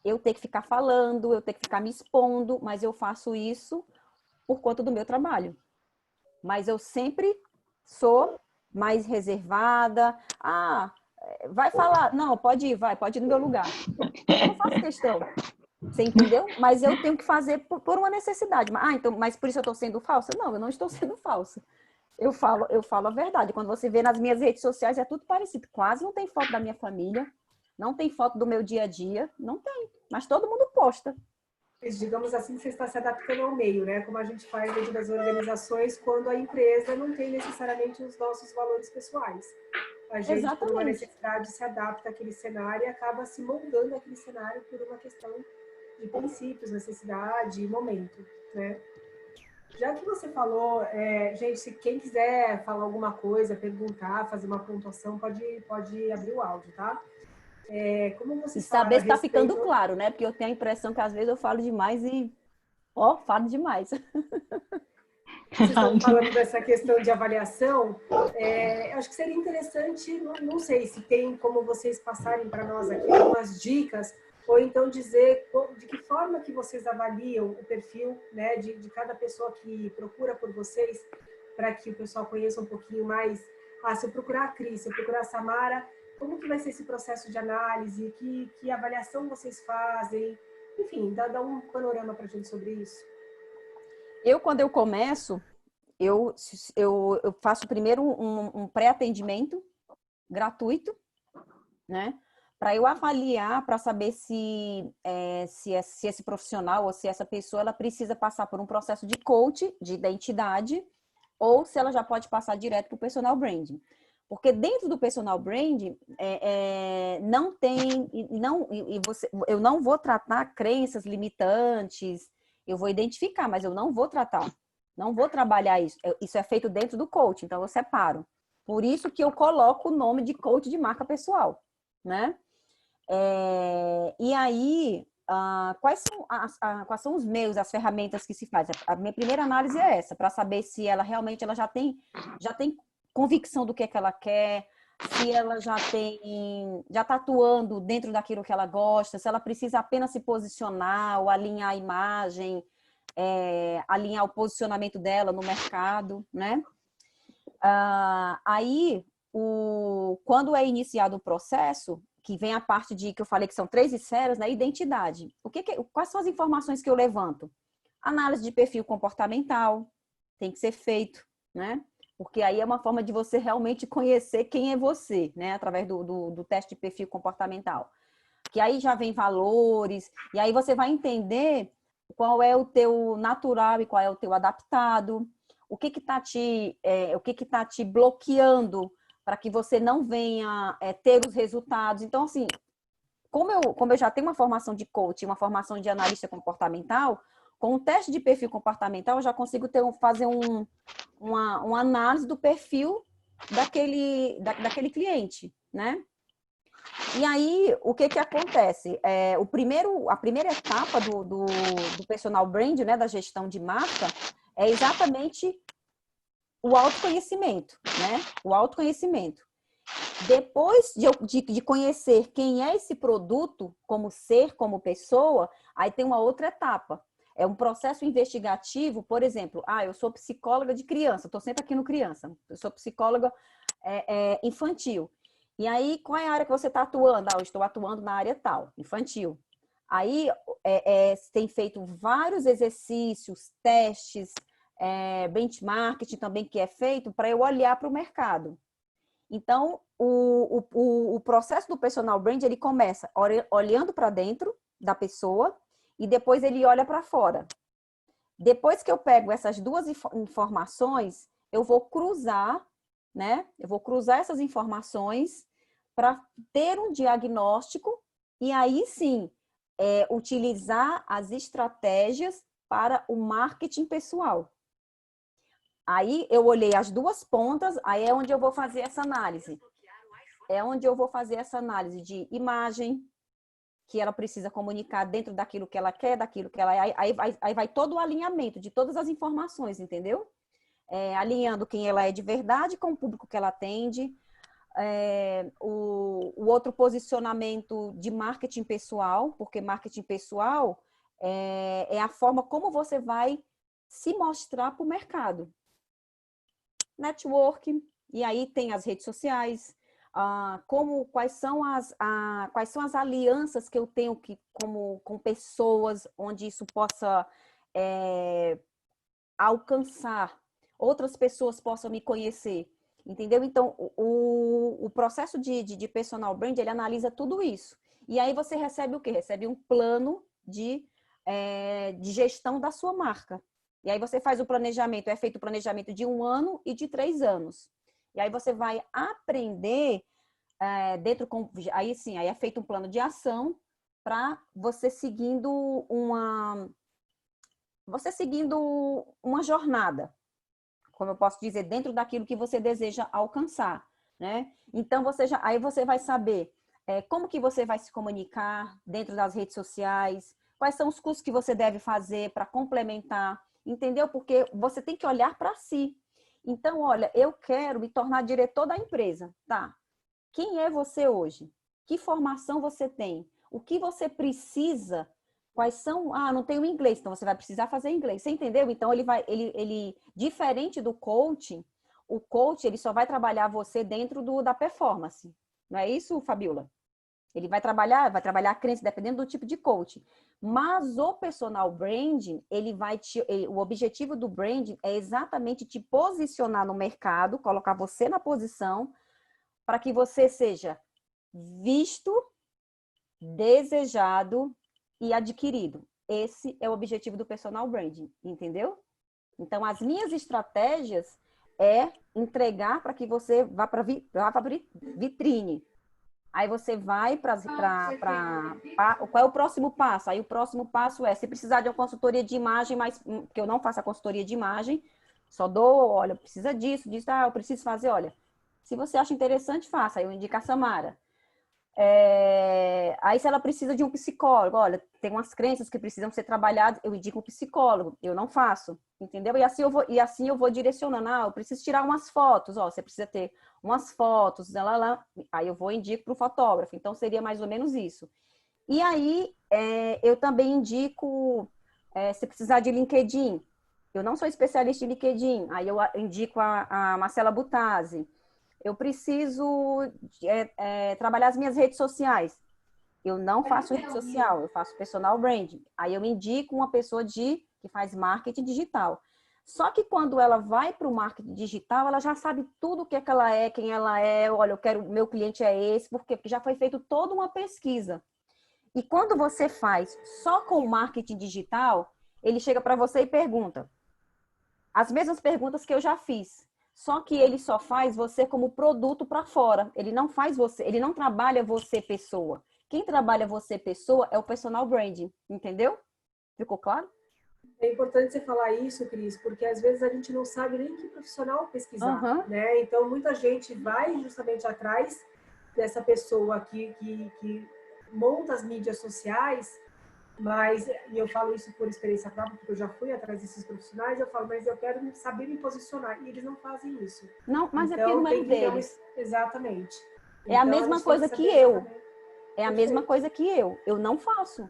[SPEAKER 2] eu ter que ficar falando, eu ter que ficar me expondo, mas eu faço isso por conta do meu trabalho. Mas eu sempre sou mais reservada. Vai falar? Não, pode ir no meu lugar. Eu não faço questão. Você entendeu? Mas eu tenho que fazer por uma necessidade. Mas por isso eu estou sendo falsa? Não, eu não estou sendo falsa. Eu falo a verdade. Quando você vê nas minhas redes sociais, é tudo parecido. Quase não tem foto da minha família, não tem foto do meu dia a dia, não tem. Mas todo mundo posta.
[SPEAKER 1] Digamos assim, você está se adaptando ao meio, né? Como a gente faz dentro das organizações quando a empresa não tem necessariamente os nossos valores pessoais. A gente, por uma
[SPEAKER 2] Exatamente.
[SPEAKER 1] necessidade, se adapta àquele cenário e acaba se moldando aquele cenário por uma questão de princípios, necessidade e momento, né? Já que você falou, gente, se quem quiser falar alguma coisa, perguntar, fazer uma pontuação, pode abrir o áudio, tá? Como
[SPEAKER 2] E
[SPEAKER 1] vocês falaram
[SPEAKER 2] saber
[SPEAKER 1] a
[SPEAKER 2] se está ficando
[SPEAKER 1] respeito...
[SPEAKER 2] claro, né? Porque eu tenho a impressão que às vezes eu falo demais e, ó, falo demais.
[SPEAKER 1] Vocês estão falando dessa questão de avaliação, eu acho que seria interessante, não sei se tem como vocês passarem para nós aqui algumas dicas, ou então dizer de que forma que vocês avaliam o perfil, né, de cada pessoa que procura por vocês, para que o pessoal conheça um pouquinho mais. Se eu procurar a Cris, se eu procurar a Samara, como que vai ser esse processo de análise, que avaliação vocês fazem, enfim, dá um panorama para a gente sobre isso.
[SPEAKER 2] Quando eu começo, eu faço primeiro um pré-atendimento gratuito, né? Para eu avaliar, para saber se esse profissional ou se essa pessoa ela precisa passar por um processo de coach, de identidade, ou se ela já pode passar direto para o personal branding. Porque dentro do personal branding não tem, eu não vou tratar crenças limitantes, eu vou identificar, mas eu não vou tratar, não vou trabalhar isso. Isso é feito dentro do coach, então eu separo. Por isso que eu coloco o nome de coach de marca pessoal, né? E aí, quais são os meios, as ferramentas que se faz? A minha primeira análise é essa, para saber se ela realmente ela já tem convicção do que é que ela quer, se ela já está atuando dentro daquilo que ela gosta, se ela precisa apenas se posicionar ou alinhar a imagem, alinhar o posicionamento dela no mercado, né? Aí, quando é iniciado o processo, que vem a parte que eu falei que são 3 esferas, né? Identidade. Quais são as informações que eu levanto? Análise de perfil comportamental, tem que ser feito, né? Porque aí é uma forma de você realmente conhecer quem é você, né? Através do teste de perfil comportamental. Que aí já vem valores, e aí você vai entender qual é o teu natural e qual é o teu adaptado, o que está te bloqueando para que você não venha ter os resultados. Então, assim, como eu já tenho uma formação de coach, uma formação de analista comportamental, com o teste de perfil comportamental, eu já consigo fazer uma análise do perfil daquele cliente, né? E aí, o que acontece? A primeira etapa do personal brand, né, da gestão de marca, é exatamente o autoconhecimento, né? O autoconhecimento. Depois de conhecer quem é esse produto, como ser, como pessoa, aí tem uma outra etapa. É um processo investigativo, por exemplo, eu sou psicóloga de criança, estou sempre aqui no criança, eu sou psicóloga infantil. E aí, qual é a área que você está atuando? Eu estou atuando na área tal, infantil. Aí, tem feito vários exercícios, testes, benchmarking também que é feito para eu olhar para o mercado. Então, o processo do personal brand, ele começa olhando para dentro da pessoa e depois ele olha para fora. Depois que eu pego essas duas informações, eu vou cruzar, né? Eu vou cruzar essas informações para ter um diagnóstico e aí sim utilizar as estratégias para o marketing pessoal. Aí eu olhei as duas pontas, aí é onde eu vou fazer essa análise. É onde eu vou fazer essa análise de imagem, que ela precisa comunicar dentro daquilo que ela quer, daquilo que ela é. Aí vai todo o alinhamento de todas as informações, entendeu? Alinhando quem ela é de verdade com o público que ela atende. O outro posicionamento de marketing pessoal, porque marketing pessoal é a forma como você vai se mostrar para o mercado. Networking, e aí tem as redes sociais, quais são as alianças que eu tenho com pessoas, onde isso possa alcançar, outras pessoas possam me conhecer, entendeu? Então, o processo de personal brand, ele analisa tudo isso. E aí você recebe o quê? Recebe um plano de gestão da sua marca. E aí você faz o planejamento, é feito o planejamento de 1 ano e de 3 anos. E aí você vai aprender aí sim, aí é feito um plano de ação para você seguindo uma jornada, como eu posso dizer, dentro daquilo que você deseja alcançar, né? Então aí você vai saber como que você vai se comunicar dentro das redes sociais, quais são os cursos que você deve fazer para complementar, entendeu? Porque você tem que olhar para si. Então, olha, eu quero me tornar diretor da empresa, tá? Quem é você hoje? Que formação você tem? O que você precisa? Quais são? Ah, não tenho inglês, então você vai precisar fazer inglês. Você entendeu? Então diferente do coaching, o coach ele só vai trabalhar você dentro da performance. Não é isso, Fabiola? Ele vai trabalhar a crença dependendo do tipo de coaching. Mas o personal branding, o objetivo do branding é exatamente te posicionar no mercado, colocar você na posição para que você seja visto, desejado e adquirido. Esse é o objetivo do personal branding, entendeu? Então, as minhas estratégias é entregar para que você vá para vitrine. Aí você vai para qual é o próximo passo? Aí o próximo passo é, se precisar de uma consultoria de imagem, mas que eu não faço a consultoria de imagem, só dou, olha, precisa disso, eu preciso fazer, olha, se você acha interessante, faça. Aí eu indico a Samara. Aí se ela precisa de um psicólogo, olha, tem umas crenças que precisam ser trabalhadas, eu indico um psicólogo, eu não faço, entendeu? E assim eu vou direcionando, eu preciso tirar umas fotos, você precisa ter umas fotos, aí eu vou e indico para o fotógrafo, então seria mais ou menos isso. E aí eu também indico, se precisar de LinkedIn, eu não sou especialista em LinkedIn, aí eu indico a Marcela Butazzi. Eu preciso trabalhar as minhas redes sociais. Eu não faço rede social, eu faço personal branding. Aí eu indico uma pessoa que faz marketing digital. Só que quando ela vai para o marketing digital, ela já sabe tudo o que é que ela é, quem ela é. Olha, meu cliente é esse, por quê? Porque já foi feito toda uma pesquisa. E quando você faz só com marketing digital, ele chega para você e pergunta as mesmas perguntas que eu já fiz. Só que ele só faz você como produto para fora. Ele não faz você, ele não trabalha você pessoa. Quem trabalha você pessoa é o personal branding, entendeu? Ficou claro?
[SPEAKER 1] É importante você falar isso, Cris, porque às vezes a gente não sabe nem que profissional pesquisar, né? Então, muita gente vai justamente atrás dessa pessoa que monta as mídias sociais, mas, e eu falo isso por experiência própria, porque eu já fui atrás desses profissionais, eu falo, mas eu quero saber me posicionar, e eles não fazem isso.
[SPEAKER 2] Não, mas
[SPEAKER 1] então,
[SPEAKER 2] é porque não é deles.
[SPEAKER 1] Exatamente.
[SPEAKER 2] É a mesma coisa que eu. É a mesma coisa que eu. Eu não faço.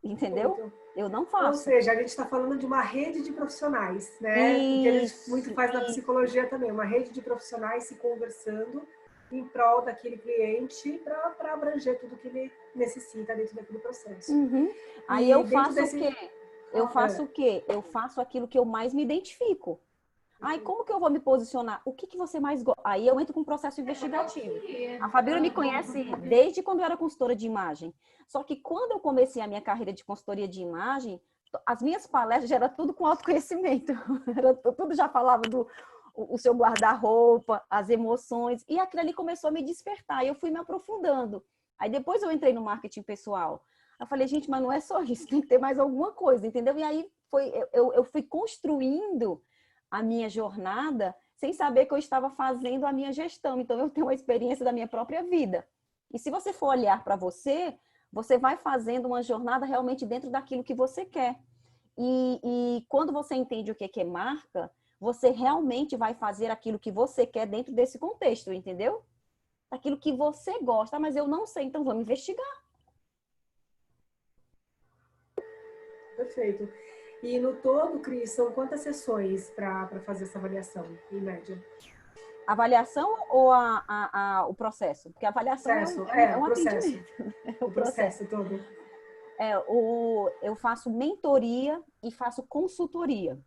[SPEAKER 2] Entendeu? Eu não faço.
[SPEAKER 1] Ou seja, a gente está falando de uma rede de profissionais, né? Que a gente muito faz na psicologia também, uma rede de profissionais se conversando em prol daquele cliente para abranger tudo que ele necessita dentro daquele processo.
[SPEAKER 2] Aí eu faço o quê? Eu faço o quê? Eu faço aquilo que eu mais me identifico. Aí, como que eu vou me posicionar? O que você mais gosta? Aí eu entro com um processo investigativo. A Fabiola me conhece desde quando eu era consultora de imagem. Só que quando eu comecei a minha carreira de consultoria de imagem, as minhas palestras já era tudo com autoconhecimento. Tudo já falava o seu guarda-roupa, as emoções. E aquilo ali começou a me despertar. E eu fui me aprofundando. Aí depois eu entrei no marketing pessoal. Eu falei, gente, mas não é só isso, tem que ter mais alguma coisa, entendeu? E aí eu fui construindo a minha jornada sem saber que eu estava fazendo a minha gestão. Então, eu tenho uma experiência da minha própria vida. E se você for olhar para você, você vai fazendo uma jornada realmente dentro daquilo que você quer. E quando você entende o que é marca, você realmente vai fazer aquilo que você quer dentro desse contexto, entendeu? Aquilo que você gosta, mas eu não sei, então vamos investigar.
[SPEAKER 1] Perfeito. E no todo, Cris, são quantas sessões para fazer essa avaliação, em média?
[SPEAKER 2] Avaliação ou o processo? Porque a avaliação é um atendimento.
[SPEAKER 1] O processo todo.
[SPEAKER 2] Eu faço mentoria e faço consultoria.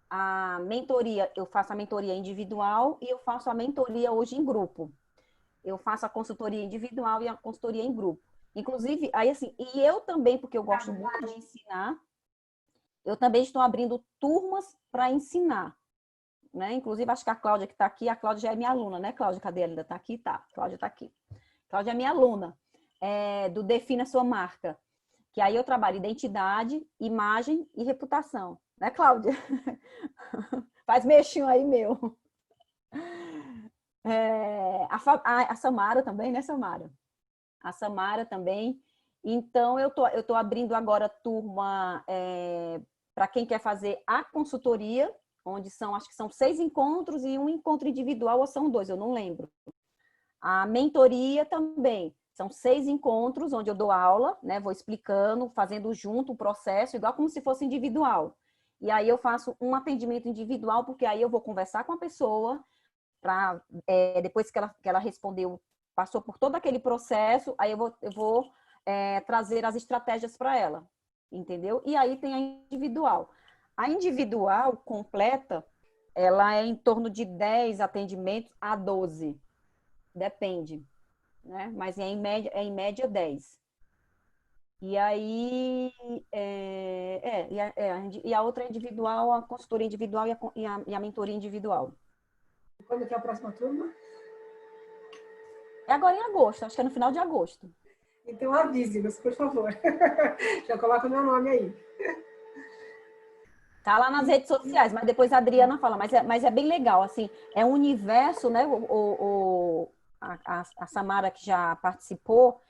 [SPEAKER 2] A mentoria, eu faço a mentoria individual e eu faço a mentoria hoje em grupo. Eu faço a consultoria individual e a consultoria em grupo. Inclusive, aí assim, e eu também, porque eu gosto muito de ensinar, eu também estou abrindo turmas para ensinar. né? Inclusive, acho que a Cláudia que está aqui, a Cláudia já é minha aluna, né, Cláudia? Cadê ela? Ainda está aqui? Tá, Cláudia está aqui. Cláudia é minha aluna, do Defina Sua Marca, que aí eu trabalho identidade, imagem e reputação, né, Cláudia? Faz mexinho aí, meu. A Samara também, né, Samara? A Samara também. Então, eu tô abrindo agora turma para quem quer fazer a consultoria, onde acho que são 6 encontros e um encontro individual, ou são 2, eu não lembro. A mentoria também. São 6 encontros, onde eu dou aula, né? Vou explicando, fazendo junto o processo, igual como se fosse individual. E aí eu faço um atendimento individual, porque aí eu vou conversar com a pessoa, depois que ela respondeu, passou por todo aquele processo, aí eu vou trazer as estratégias para ela, entendeu? E aí tem a individual. A individual completa, ela é em torno de 10 atendimentos a 12. Depende, né? Mas em média 10. E aí, e a outra é individual, a consultoria individual e a mentoria individual.
[SPEAKER 1] Quando que é a próxima turma?
[SPEAKER 2] É agora em agosto, acho que é no final de agosto.
[SPEAKER 1] Então avise-nos, por favor. Já coloca o meu nome aí.
[SPEAKER 2] Tá lá nas redes sociais, mas depois a Adriana fala, mas é bem legal, assim, é um universo, né, a Samara que já participou,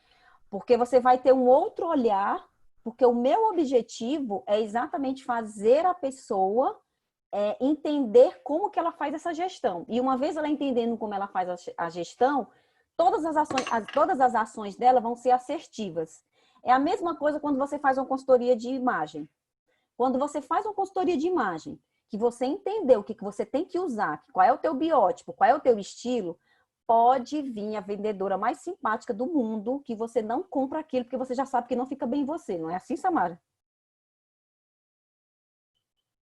[SPEAKER 2] porque você vai ter um outro olhar, porque o meu objetivo é exatamente fazer a pessoa entender como que ela faz essa gestão. E uma vez ela entendendo como ela faz a gestão, todas as ações dela vão ser assertivas. É a mesma coisa quando você faz uma consultoria de imagem. Quando você faz uma consultoria de imagem, que você entendeu o que você tem que usar, qual é o teu biótipo, qual é o teu estilo, pode vir a vendedora mais simpática do mundo, que você não compra aquilo, porque você já sabe que não fica bem em você. Não é assim, Samara?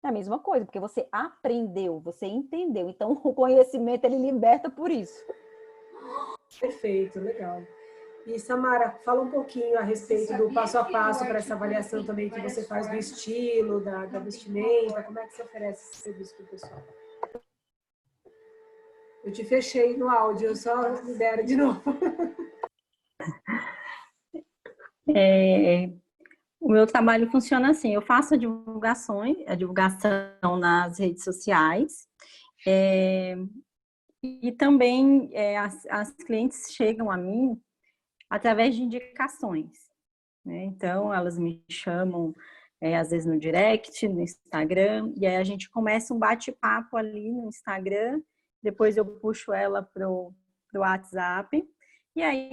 [SPEAKER 2] É a mesma coisa, porque você aprendeu, você entendeu. Então, o conhecimento, ele liberta por isso.
[SPEAKER 1] Perfeito, legal. E, Samara, fala um pouquinho a respeito do passo a passo para essa avaliação também que você faz do estilo, da vestimenta, como é que você oferece esse serviço para o pessoal? Eu te fechei no áudio, só libera de novo.
[SPEAKER 3] O meu trabalho funciona assim, eu faço a divulgação nas redes sociais, e também as clientes chegam a mim através de indicações, né? Então, elas me chamam, às vezes no direct, no Instagram, e aí a gente começa um bate-papo ali no Instagram, depois eu puxo ela pro WhatsApp, e aí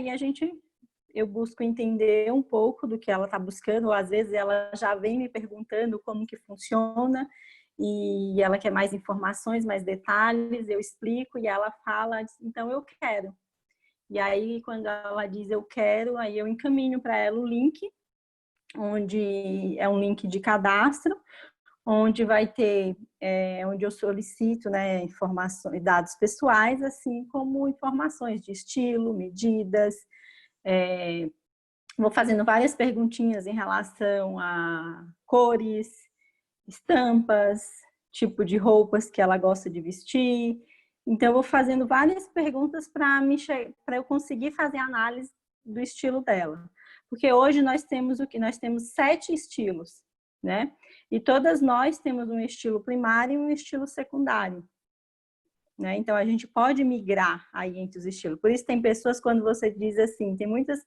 [SPEAKER 3] eu busco entender um pouco do que ela está buscando, ou às vezes ela já vem me perguntando como que funciona, e ela quer mais informações, mais detalhes, eu explico, e ela fala, então eu quero. E aí, quando ela diz eu quero, aí eu encaminho para ela o link, onde é um link de cadastro, onde vai ter, onde eu solicito, né, informações, dados pessoais, assim como informações de estilo, medidas, vou fazendo várias perguntinhas em relação a cores, estampas, tipo de roupas que ela gosta de vestir. Então, eu vou fazendo várias perguntas para eu conseguir fazer a análise do estilo dela. Porque hoje nós temos 7 estilos, né? E todas nós temos um estilo primário e um estilo secundário, né? Então, a gente pode migrar aí entre os estilos. Por isso, tem pessoas, quando você diz assim, tem muitas...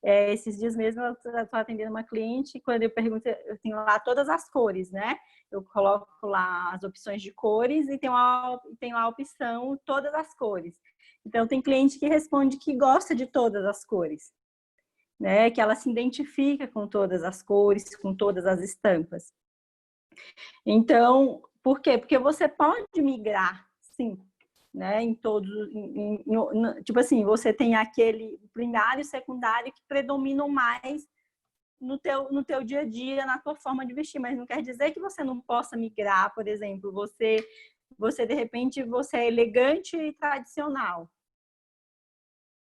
[SPEAKER 3] esses dias mesmo eu estou atendendo uma cliente, quando eu pergunto, eu tenho lá todas as cores, né? Eu coloco lá as opções de cores e tem lá a opção todas as cores. Então, tem cliente que responde que gosta de todas as cores, né? Que ela se identifica com todas as cores, com todas as estampas. Então, por quê? Porque você pode migrar, sim, né? Em todos, tipo assim, você tem aquele primário e secundário que predominam mais no teu dia a dia, na tua forma de vestir, mas não quer dizer que você não possa migrar. Por exemplo, você de repente, você é elegante e tradicional,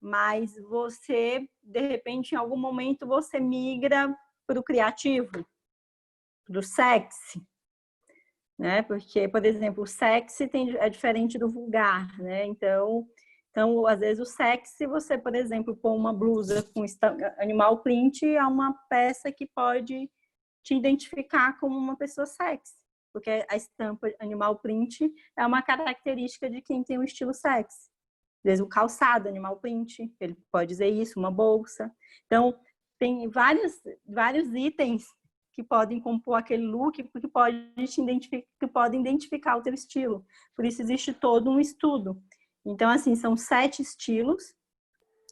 [SPEAKER 3] mas você, de repente, em algum momento, você migra para o criativo, para o sexy, né? Porque, por exemplo, o sexy é diferente do vulgar, né? Então, às vezes, o sexy, se você, por exemplo, pôr uma blusa com animal print, é uma peça que pode te identificar como uma pessoa sexy, porque a estampa animal print é uma característica de quem tem um estilo sexy. Às vezes, o calçado animal print, ele pode dizer isso, uma bolsa. Então, tem vários itens que podem compor aquele look, que podem identificar o teu estilo. Por isso, existe todo um estudo. Então, assim, são 7 estilos,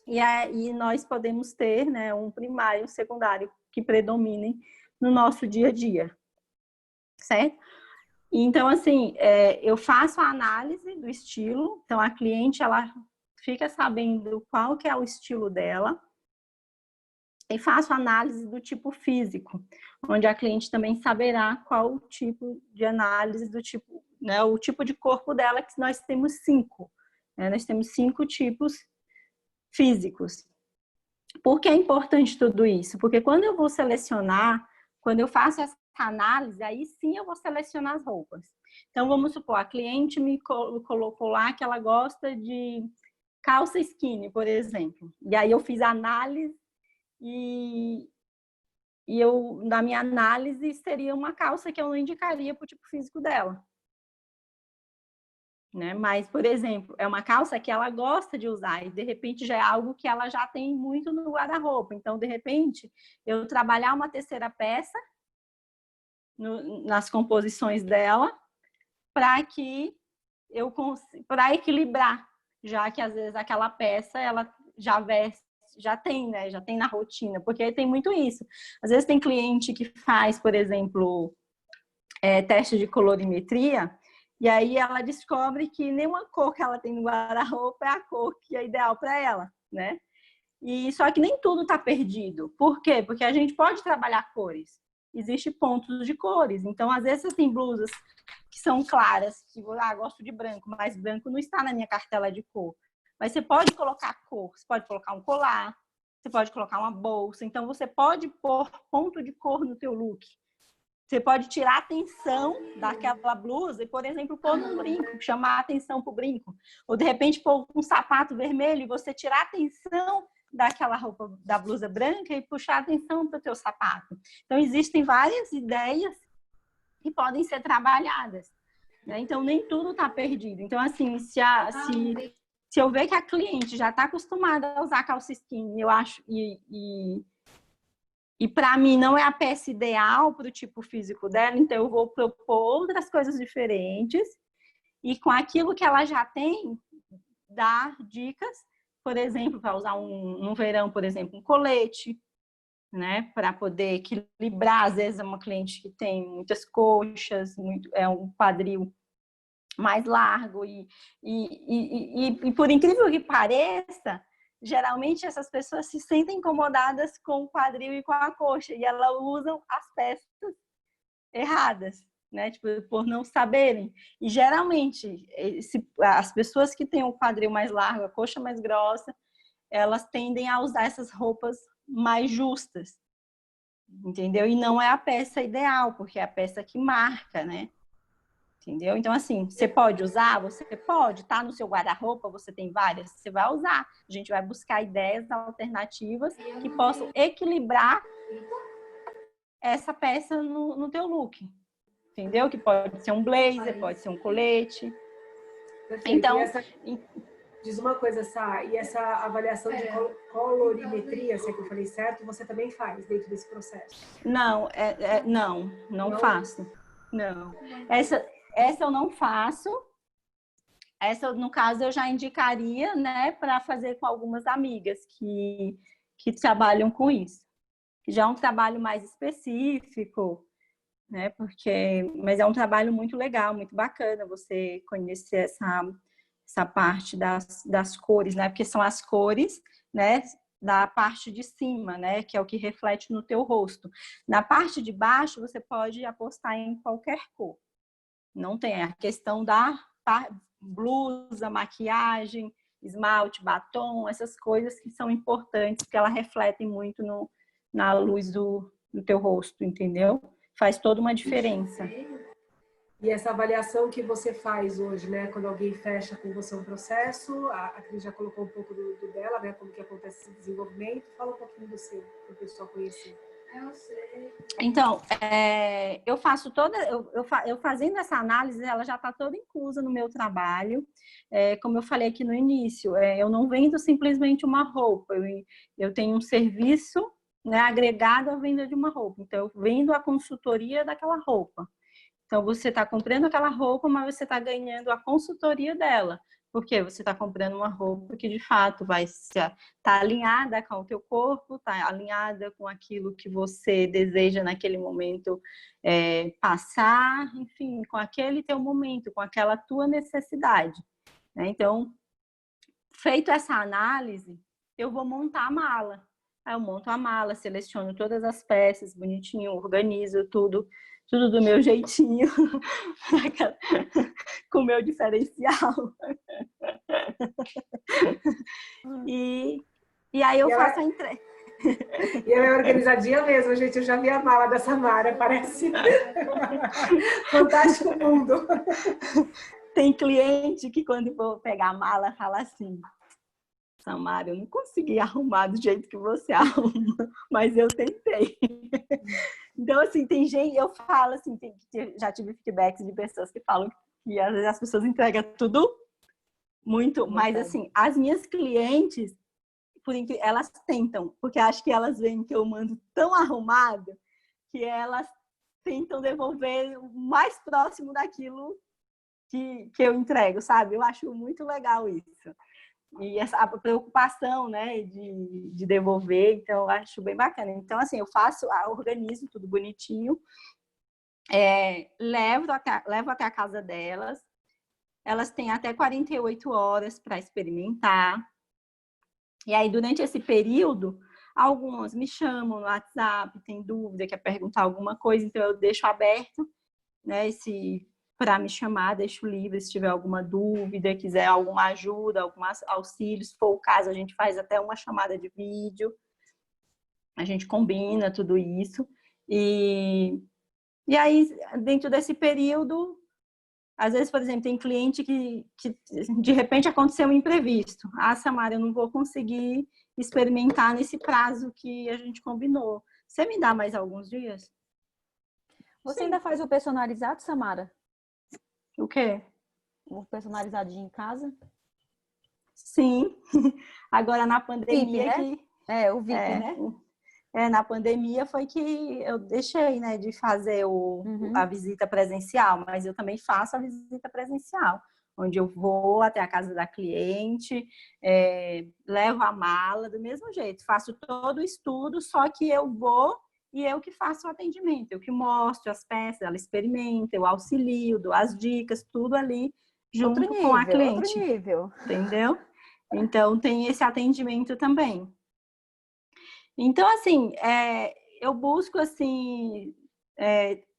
[SPEAKER 3] e aí nós podemos ter, né, um primário e um secundário que predominem no nosso dia a dia, certo? Então, assim, eu faço a análise do estilo, então a cliente, ela fica sabendo qual que é o estilo dela, e faço a análise do tipo físico, onde a cliente também saberá qual o tipo de análise do tipo, né, o tipo de corpo dela, que nós temos 5. Nós temos 5 tipos físicos. Por que é importante tudo isso? Porque quando eu vou selecionar, quando eu faço essa análise, aí sim eu vou selecionar as roupas. Então, vamos supor, a cliente me colocou lá que ela gosta de calça skinny, por exemplo. E aí eu fiz a análise e na minha análise, seria uma calça que eu não indicaria para o tipo físico dela. Né? Mas, por exemplo, é uma calça que ela gosta de usar e, de repente, já é algo que ela já tem muito no guarda-roupa. Então, de repente, eu trabalhar uma terceira peça nas composições dela para equilibrar, já que, às vezes, aquela peça, ela já tem, né? Já tem na rotina, porque tem muito isso. Às vezes, tem cliente que faz, por exemplo, teste de colorimetria, e aí ela descobre que nenhuma cor que ela tem no guarda-roupa é a cor que é ideal para ela, né? E só que nem tudo está perdido. Por quê? Porque a gente pode trabalhar cores. Existem pontos de cores. Então, às vezes, tem blusas que são claras, que gosto de branco, mas branco não está na minha cartela de cor. Mas você pode colocar cor, você pode colocar um colar, você pode colocar uma bolsa. Então, você pode pôr ponto de cor no teu look. Você pode tirar a atenção daquela blusa e, por exemplo, pôr num brinco, chamar a atenção para o brinco. Ou, de repente, pôr um sapato vermelho e você tirar a atenção daquela roupa, da blusa branca e puxar a atenção para o teu sapato. Então, existem várias ideias que podem ser trabalhadas. Né? Então, nem tudo está perdido. Então, assim, se eu ver que a cliente já está acostumada a usar calça skinny, eu acho, e para mim não é a peça ideal para o tipo físico dela, então eu vou propor outras coisas diferentes e com aquilo que ela já tem, dar dicas, por exemplo, para usar no verão, por exemplo, um colete, né, para poder equilibrar. Às vezes é uma cliente que tem muitas coxas, um quadril mais largo e por incrível que pareça, geralmente essas pessoas se sentem incomodadas com o quadril e com a coxa e elas usam as peças erradas, né? Tipo, por não saberem. E geralmente as pessoas que têm o quadril mais largo, a coxa mais grossa, elas tendem a usar essas roupas mais justas, entendeu? E não é a peça ideal, porque é a peça que marca, né? Entendeu? Então, assim, você pode usar? Você pode, tá no seu guarda-roupa, você tem várias, você vai usar. A gente vai buscar ideias alternativas que possam equilibrar essa peça no teu look. Entendeu? Que pode ser um blazer, pode ser um colete.
[SPEAKER 1] Perfeito.
[SPEAKER 3] Então,
[SPEAKER 1] diz uma coisa, Sá, e essa avaliação de colorimetria, se é que eu falei certo, você também faz dentro desse processo?
[SPEAKER 3] Não, não faço. Não. Essa eu não faço. Essa, no caso, eu já indicaria, né, para fazer com algumas amigas que trabalham com isso. Já é um trabalho mais específico, né, mas é um trabalho muito legal, muito bacana você conhecer essa parte das cores, né, porque são as cores, né, da parte de cima, né, que é o que reflete no teu rosto. Na parte de baixo, você pode apostar em qualquer cor. Não tem a questão da blusa, maquiagem, esmalte, batom, essas coisas que são importantes, porque elas refletem muito na luz do teu rosto, entendeu? Faz toda uma diferença.
[SPEAKER 1] E essa avaliação que você faz hoje, né, quando alguém fecha com você um processo, a Cris já colocou um pouco do dela, né, como que acontece esse desenvolvimento. Fala um pouquinho do seu, para o pessoal conhecer.
[SPEAKER 3] Então, eu faço toda, eu fazendo essa análise, ela já está toda inclusa no meu trabalho. Como eu falei aqui no início, eu não vendo simplesmente uma roupa, eu tenho um serviço, né, agregado à venda de uma roupa. Então, eu vendo a consultoria daquela roupa. Então, você está comprando aquela roupa, mas você está ganhando a consultoria dela. Porque você está comprando uma roupa que, de fato, vai estar alinhada com o teu corpo, está alinhada com aquilo que você deseja naquele momento passar, enfim, com aquele teu momento, com aquela tua necessidade. Né? Então, feito essa análise, eu vou montar a mala. Aí eu monto a mala, seleciono todas as peças, bonitinho, organizo tudo do meu jeitinho, com o meu diferencial. E aí eu faço a entrega.
[SPEAKER 1] E ela é organizadinha mesmo, gente. Eu já vi a mala da Samara, parece fantástico mundo.
[SPEAKER 3] Tem cliente que quando vou pegar a mala fala assim: Samara, eu não consegui arrumar do jeito que você arruma, mas eu tentei. Então, assim, tem gente, eu falo assim, já tive feedbacks de pessoas que falam que às vezes as pessoas entregam tudo muito, mas assim, as minhas clientes, elas tentam, porque acho que elas veem que eu mando tão arrumado que elas tentam devolver o mais próximo daquilo que eu entrego, sabe? Eu acho muito legal isso. E essa preocupação, né, de devolver, então eu acho bem bacana. Então, assim, organizo tudo bonitinho, levo até a casa delas, elas têm até 48 horas para experimentar. E aí, durante esse período, algumas me chamam no WhatsApp, tem dúvida, quer perguntar alguma coisa, então eu deixo aberto, né, para me chamar, deixo livre se tiver alguma dúvida, quiser alguma ajuda, algum auxílio, se for o caso, a gente faz até uma chamada de vídeo, a gente combina tudo isso, e aí, dentro desse período, às vezes, por exemplo, tem cliente que de repente aconteceu um imprevisto. Ah, Samara, eu não vou conseguir experimentar nesse prazo que a gente combinou. Você me dá mais alguns dias?
[SPEAKER 2] Você ainda faz o personalizado, Samara?
[SPEAKER 3] O quê?
[SPEAKER 2] O personalizadinho em casa?
[SPEAKER 3] Sim. Agora na pandemia
[SPEAKER 2] VIP, né? O VIP, né?
[SPEAKER 3] Na pandemia foi que eu deixei, né, de fazer a visita presencial, mas eu também faço a visita presencial, onde eu vou até a casa da cliente, levo a mala do mesmo jeito, faço todo o estudo, só que eu vou e eu que faço o atendimento, eu que mostro as peças, ela experimenta, eu auxilio, dou as dicas, tudo ali junto com a cliente.
[SPEAKER 2] Outro nível.
[SPEAKER 3] Entendeu? Então, tem esse atendimento também. Então, assim, eu busco, assim,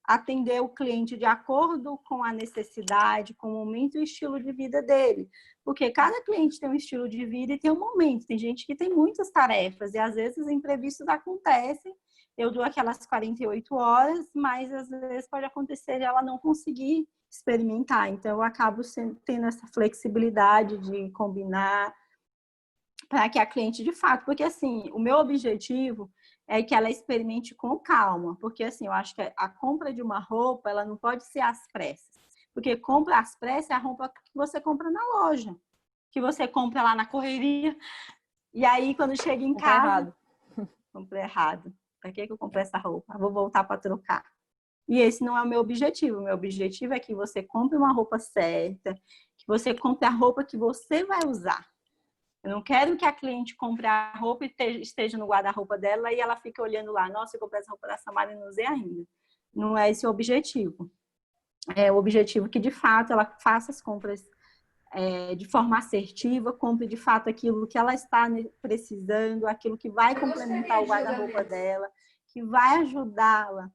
[SPEAKER 3] atender o cliente de acordo com a necessidade, com o momento e o estilo de vida dele. Porque cada cliente tem um estilo de vida e tem um momento. Tem gente que tem muitas tarefas e, às vezes, imprevistos acontecem. Eu dou aquelas 48 horas, mas, às vezes, pode acontecer de ela não conseguir experimentar. Então, eu acabo tendo essa flexibilidade de combinar para que a cliente, de fato, porque, assim, o meu objetivo é que ela experimente com calma, porque, assim, eu acho que a compra de uma roupa, ela não pode ser às pressas, porque compra às pressas é a roupa que você compra na loja, que você compra lá na correria, e aí, quando chega em casa, comprei errado. Para que eu comprei essa roupa? Vou voltar para trocar. E esse não é o meu objetivo. O meu objetivo é que você compre uma roupa certa, que você compre a roupa que você vai usar. Eu não quero que a cliente compre a roupa e esteja no guarda-roupa dela e ela fique olhando lá, nossa, eu comprei essa roupa da Samara e não usei ainda. Não é esse o objetivo. É o objetivo que, de fato, ela faça as compras de forma assertiva, compre, de fato, aquilo que ela está precisando, aquilo que vai complementar o guarda-roupa dela, que vai ajudá-la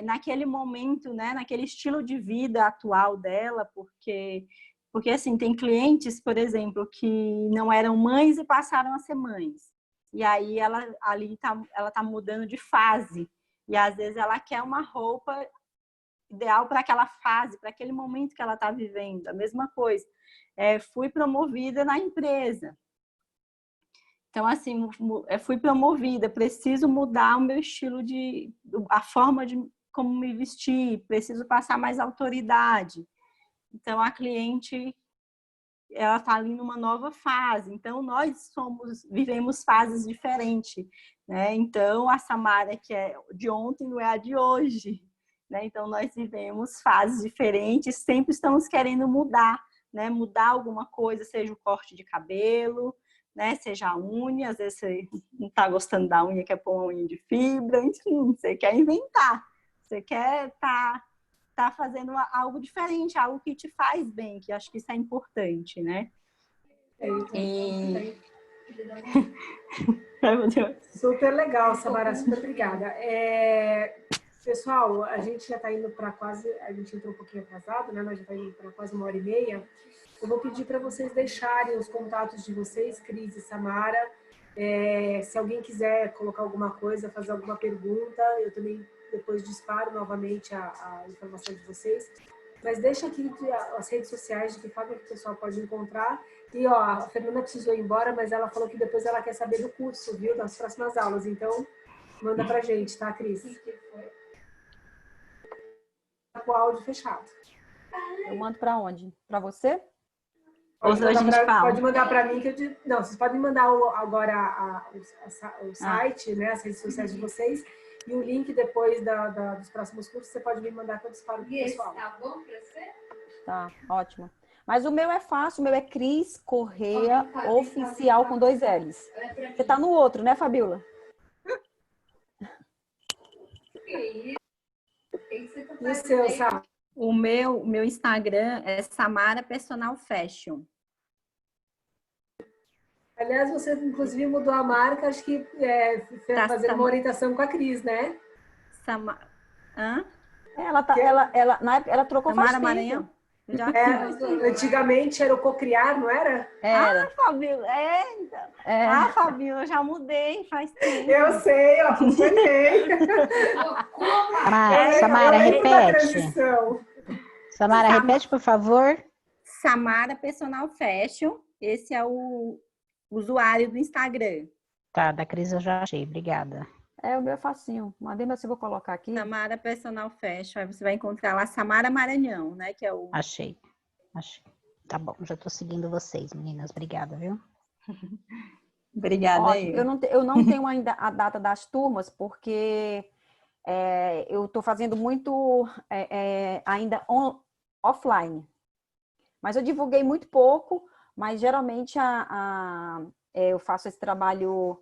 [SPEAKER 3] naquele momento, né, naquele estilo de vida atual dela, porque assim, tem clientes, por exemplo, que não eram mães e passaram a ser mães. E aí ela tá mudando de fase. E às vezes ela quer uma roupa ideal para aquela fase, para aquele momento que ela está vivendo. A mesma coisa. Fui promovida na empresa. Então, assim, fui promovida, preciso mudar o meu estilo a forma de como me vestir, preciso passar mais autoridade. Então, a cliente, ela está ali numa nova fase. Então, nós vivemos fases diferentes, né? Então, a Samara, que é de ontem, não é a de hoje, né? Então, nós vivemos fases diferentes, sempre estamos querendo mudar, né? Mudar alguma coisa, seja o corte de cabelo, né? Seja a unha, às vezes você não está gostando da unha, quer pôr uma unha de fibra, enfim, você quer inventar, você quer tá fazendo algo diferente, algo que te faz bem, que acho que isso é importante, né?
[SPEAKER 1] Super legal, Samara, super obrigada. Pessoal, a gente já está indo para quase, a gente entrou um pouquinho atrasado, né? Nós já está indo para quase 1h30. Eu vou pedir para vocês deixarem os contatos de vocês, Cris e Samara. Se alguém quiser colocar alguma coisa, fazer alguma pergunta, eu também depois disparo novamente a informação de vocês. Mas deixa aqui as redes sociais de que forma que o pessoal pode encontrar. E, ó, a Fernanda precisou ir embora, mas ela falou que depois ela quer saber do curso, viu? Das próximas aulas. Então, manda pra gente, tá, Cris? Com o áudio fechado.
[SPEAKER 2] Eu mando para onde? Para você?
[SPEAKER 1] Pode mandar para mim. Não, vocês podem mandar agora o site, né, as redes sociais de vocês. E o link depois dos próximos cursos, você pode me mandar que eu disparo pro pessoal. Tá bom para você?
[SPEAKER 2] Tá, ótimo. Mas o meu é fácil, o meu é Cris Correia Oficial com 2 L's. Você tá no outro, né, Fabiola?
[SPEAKER 1] E o seu, Samara?
[SPEAKER 3] O meu Instagram é Samara Personal Fashion.
[SPEAKER 1] Aliás, você inclusive mudou a marca, acho que fazendo uma orientação com a Cris, né?
[SPEAKER 3] Hã?
[SPEAKER 2] Na época, ela trocou
[SPEAKER 3] Samara
[SPEAKER 2] faz tempo.
[SPEAKER 3] Maranhão?
[SPEAKER 1] Antigamente era o Cocriar, não era?
[SPEAKER 2] Era.
[SPEAKER 3] Fabiola, então. Fabiola, eu já mudei faz tempo.
[SPEAKER 1] Eu sei, eu acompanhei.
[SPEAKER 4] Samara, repete. Samara, repete, por favor.
[SPEAKER 3] Samara Personal Fashion. Esse é o usuário do Instagram.
[SPEAKER 4] Tá, da Cris eu já achei, obrigada.
[SPEAKER 2] O meu é facinho. Mandei, mas eu vou colocar aqui.
[SPEAKER 3] Samara Personal Fashion. Aí você vai encontrar lá Samara Maranhão, né? Que é o...
[SPEAKER 4] Achei. Tá bom, já tô seguindo vocês, meninas. Obrigada, viu?
[SPEAKER 3] Obrigada aí.
[SPEAKER 2] Eu não tenho ainda a data das turmas, porque eu tô fazendo muito ainda offline. Mas eu divulguei muito pouco, mas geralmente eu faço esse trabalho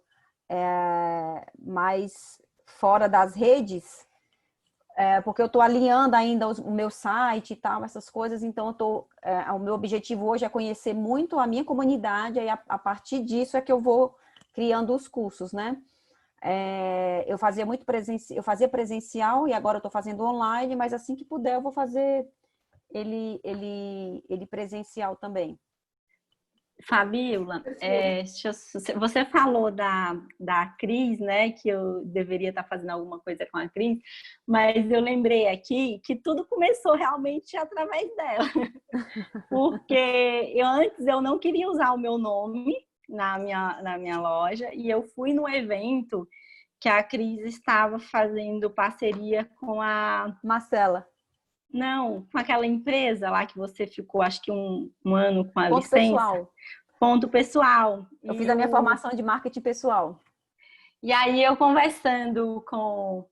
[SPEAKER 2] mais fora das redes, porque eu estou alinhando ainda o meu site e tal, essas coisas, então o meu objetivo hoje é conhecer muito a minha comunidade, aí a partir disso é que eu vou criando os cursos, né? Eu fazia presencial e agora eu estou fazendo online, mas assim que puder eu vou fazer ele presencial também.
[SPEAKER 3] Fabiola, você falou da Cris, né, que eu deveria estar fazendo alguma coisa com a Cris, mas eu lembrei aqui que tudo começou realmente através dela, porque antes eu não queria usar o meu nome na minha loja, e eu fui num evento que a Cris estava fazendo parceria com a
[SPEAKER 2] Marcela.
[SPEAKER 3] Não, com aquela empresa lá que você ficou, acho que um ano com a
[SPEAKER 2] Ponto
[SPEAKER 3] licença.
[SPEAKER 2] Pessoal.
[SPEAKER 3] Ponto Pessoal.
[SPEAKER 2] Eu fiz a minha formação de marketing pessoal.
[SPEAKER 3] E aí eu conversando com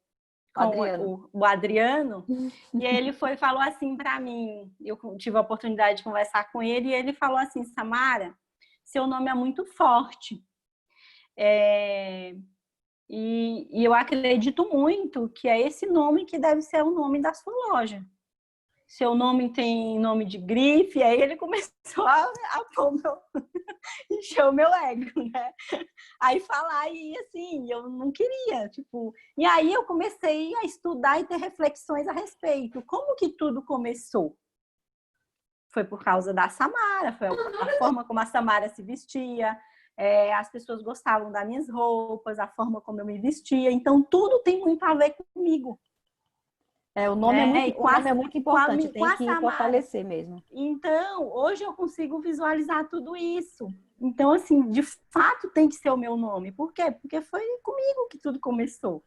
[SPEAKER 3] o Adriano, e ele falou assim para mim, eu tive a oportunidade de conversar com ele, e ele falou assim: Samara, seu nome é muito forte. E eu acredito muito que é esse nome que deve ser o nome da sua loja. Seu nome tem nome de grife, aí ele começou a encher o meu ego, né? Aí falar, e assim, eu não queria, E aí eu comecei a estudar e ter reflexões a respeito. Como que tudo começou? Foi por causa da Samara, foi a forma como a Samara se vestia, as pessoas gostavam das minhas roupas, a forma como eu me vestia, então tudo tem muito a ver comigo.
[SPEAKER 2] O nome
[SPEAKER 3] né?
[SPEAKER 2] o nome é muito importante, tem que
[SPEAKER 3] Samara.
[SPEAKER 2] fortalecer mesmo.
[SPEAKER 3] Então, hoje eu consigo visualizar tudo isso. Então, assim, de fato tem que ser o meu nome. Por quê? Porque foi comigo que tudo começou.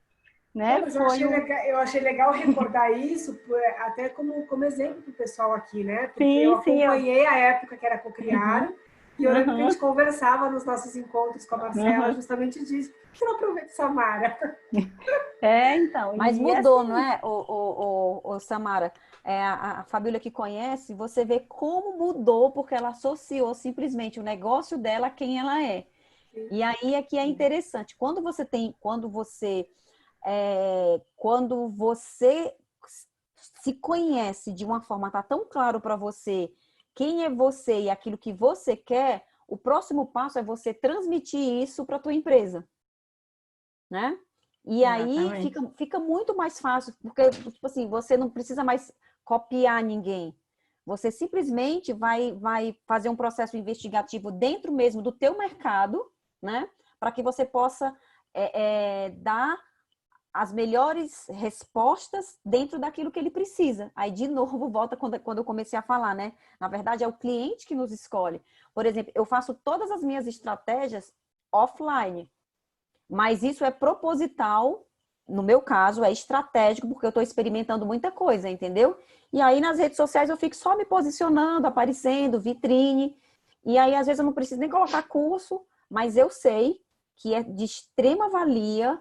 [SPEAKER 3] Né?
[SPEAKER 1] Mas eu achei legal recordar isso, até como exemplo para o pessoal aqui, né? Porque eu acompanhei a época que era Cocriar, e eu lembro que a gente conversava nos nossos encontros com a Marcela justamente disso. Por que você não aproveita, Samara?
[SPEAKER 3] Então.
[SPEAKER 2] Mas mudou, assim, não é, o Samara? A Fabíola que conhece, você vê como mudou, porque ela associou simplesmente o negócio dela a quem ela é. Sim. E aí é que é interessante. Quando você se conhece de uma forma, tá tão claro para você quem é você e aquilo que você quer, o próximo passo é você transmitir isso para a tua empresa, né? E aí fica muito mais fácil, porque tipo assim, você não precisa mais copiar ninguém. Você simplesmente vai fazer um processo investigativo dentro mesmo do teu mercado, né? Para que você possa dar as melhores respostas dentro daquilo que ele precisa. Aí, de novo, volta quando eu comecei a falar, né? Na verdade, é o cliente que nos escolhe. Por exemplo, eu faço todas as minhas estratégias offline, mas isso é proposital, no meu caso, é estratégico, porque eu estou experimentando muita coisa, entendeu? E aí, nas redes sociais, eu fico só me posicionando, aparecendo, vitrine, e aí, às vezes, eu não preciso nem colocar curso, mas eu sei que é de extrema valia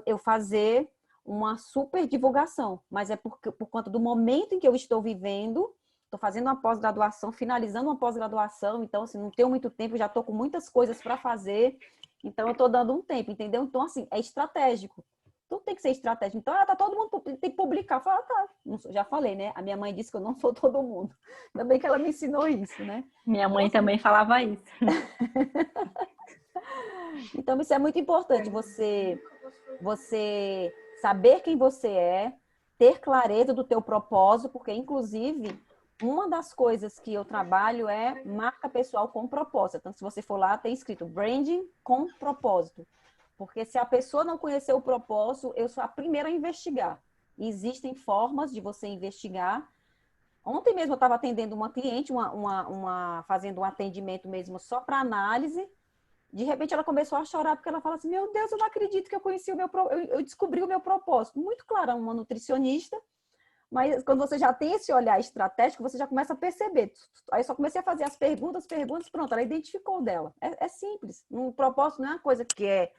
[SPEAKER 2] eu fazer uma super divulgação, mas é por conta do momento em que eu estou vivendo. Estou fazendo uma pós-graduação, finalizando uma pós-graduação, então, assim, não tenho muito tempo, já estou com muitas coisas para fazer, então eu estou dando um tempo, entendeu? Então, assim, é estratégico. Tudo tem que ser estratégico. Então, tá todo mundo tem que publicar. Fala, tá. Já falei, né? A minha mãe disse que eu não sou todo mundo. Ainda bem que ela me ensinou isso, né?
[SPEAKER 3] Minha mãe também falava isso.
[SPEAKER 2] Então, isso é muito importante, você saber quem você é, ter clareza do teu propósito, porque, inclusive, uma das coisas que eu trabalho é marca pessoal com propósito. Então, se você for lá, tem escrito branding com propósito. Porque se a pessoa não conhecer o propósito, eu sou a primeira a investigar. E existem formas de você investigar. Ontem mesmo eu estava atendendo uma cliente, fazendo um atendimento mesmo só para análise. De repente ela começou a chorar porque ela fala assim: meu Deus, eu não acredito que eu conheci eu descobri o meu propósito. Muito claro, uma nutricionista, mas quando você já tem esse olhar estratégico, você já começa a perceber. Aí eu só comecei a fazer as perguntas, pronto, ela identificou o dela. É simples. Um propósito não é uma coisa que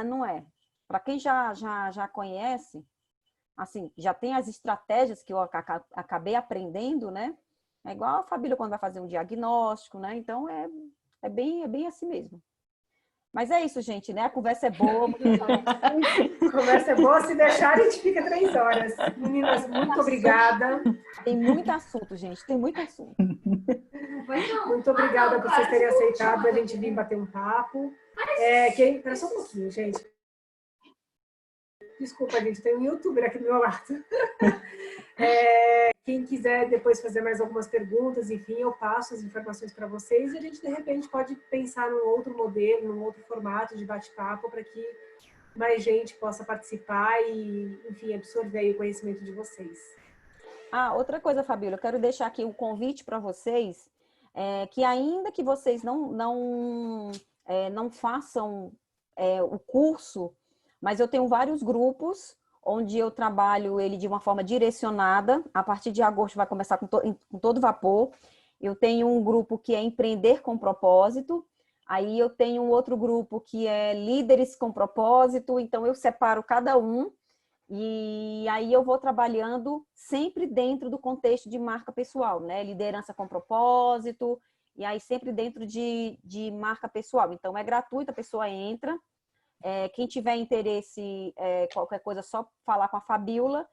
[SPEAKER 2] não é. Para quem já conhece, assim, já tem as estratégias que eu acabei aprendendo, né? É igual a Fabíola quando vai fazer um diagnóstico, né? Então é bem assim mesmo. Mas é isso, gente, né? A conversa é boa.
[SPEAKER 1] A conversa é boa, se deixar a gente fica 3 horas. Meninas, muito obrigada.
[SPEAKER 2] Tem muito assunto, gente, tem muito assunto.
[SPEAKER 1] Muito obrigada por vocês terem aceitado a gente vir bater um papo. Espera só um pouquinho, gente. Desculpa, gente, tem um youtuber aqui do meu lado. Quem quiser depois fazer mais algumas perguntas, enfim, eu passo as informações para vocês e a gente, de repente, pode pensar num outro modelo, num outro formato de bate-papo para que mais gente possa participar e, enfim, absorver o conhecimento de vocês.
[SPEAKER 2] Outra coisa, Fabíola, eu quero deixar aqui um convite para vocês, que ainda que vocês não façam o curso, mas eu tenho vários grupos onde eu trabalho ele de uma forma direcionada. A partir de agosto vai começar com todo vapor. Eu tenho um grupo que é Empreender com Propósito. Aí eu tenho um outro grupo que é Líderes com Propósito. Então eu separo cada um e aí eu vou trabalhando sempre dentro do contexto de marca pessoal, né? Liderança com propósito, e aí sempre dentro de marca pessoal. Então é gratuito, a pessoa entra. Quem tiver interesse, qualquer coisa, só falar com a Fabíola,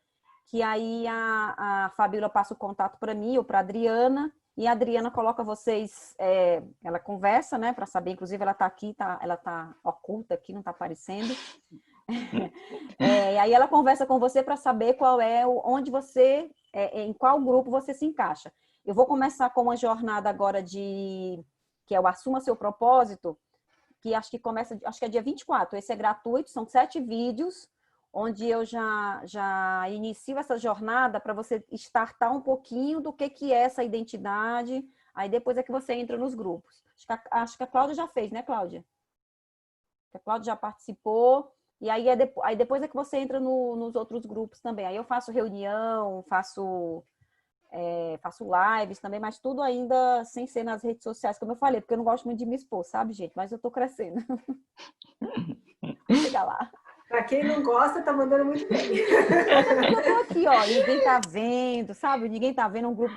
[SPEAKER 2] que aí a Fabíola passa o contato para mim ou para a Adriana, e a Adriana coloca vocês, ela conversa, né, para saber, inclusive ela está aqui, ela está oculta aqui, não está aparecendo. E aí ela conversa com você para saber onde você, em qual grupo você se encaixa. Eu vou começar com uma jornada agora que é o Assuma Seu Propósito, que acho que é dia 24. Esse é gratuito, são 7 vídeos, onde eu já inicio essa jornada para você startar um pouquinho do que é essa identidade, aí depois é que você entra nos grupos. Acho que a Cláudia já fez, né, Cláudia? A Cláudia já participou, e aí, aí depois é que você entra nos outros grupos também. Aí eu faço reunião, faço lives também, mas tudo ainda sem ser nas redes sociais, como eu falei, porque eu não gosto muito de me expor, sabe, gente? Mas eu tô crescendo. Chega lá.
[SPEAKER 1] Pra quem não gosta, tá mandando muito bem.
[SPEAKER 2] Eu tô aqui, ó, ninguém tá vendo, sabe? Ninguém tá vendo um grupo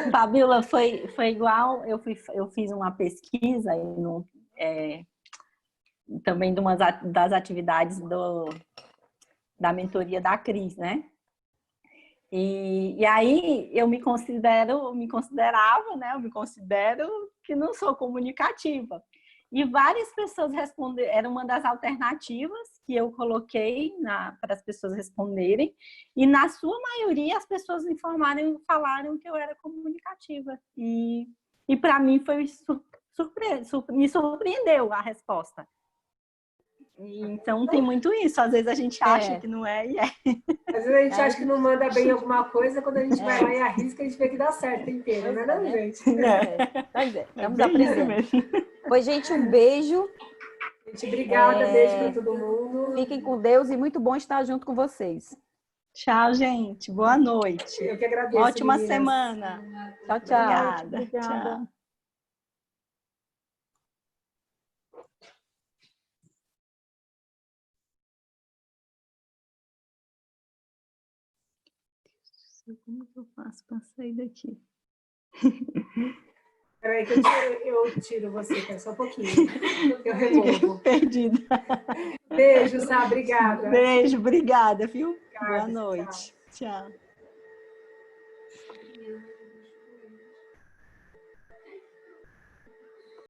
[SPEAKER 3] Fabíola, foi igual, eu fiz uma pesquisa também das atividades da mentoria da Cris, né? E aí eu me considero que não sou comunicativa. E várias pessoas responderam, era uma das alternativas que eu coloquei para as pessoas responderem, e na sua maioria as pessoas falaram que eu era comunicativa. E para mim me surpreendeu a resposta. Então tem muito isso, às vezes a gente acha que não é e é.
[SPEAKER 1] Às vezes a gente acha que não manda bem alguma coisa, quando a gente vai lá e arrisca, a gente vê que dá certo inteiro, não é, gente?
[SPEAKER 2] Mas estamos aprendendo. Pois, gente, um beijo.
[SPEAKER 1] Gente, obrigada, beijo para todo mundo.
[SPEAKER 2] Fiquem com Deus e muito bom estar junto com vocês.
[SPEAKER 3] Tchau, gente. Boa noite.
[SPEAKER 1] Eu que agradeço.
[SPEAKER 3] Ótima semana.
[SPEAKER 2] Tchau, tchau.
[SPEAKER 3] Obrigada. Tchau. Como que eu faço para sair daqui?
[SPEAKER 1] Peraí que eu tiro você, que é só um pouquinho. Eu removo.
[SPEAKER 3] Perdida.
[SPEAKER 1] Beijo, Sá, obrigada.
[SPEAKER 3] Beijo, obrigada, viu?
[SPEAKER 1] Obrigada,
[SPEAKER 3] boa noite. Tchau.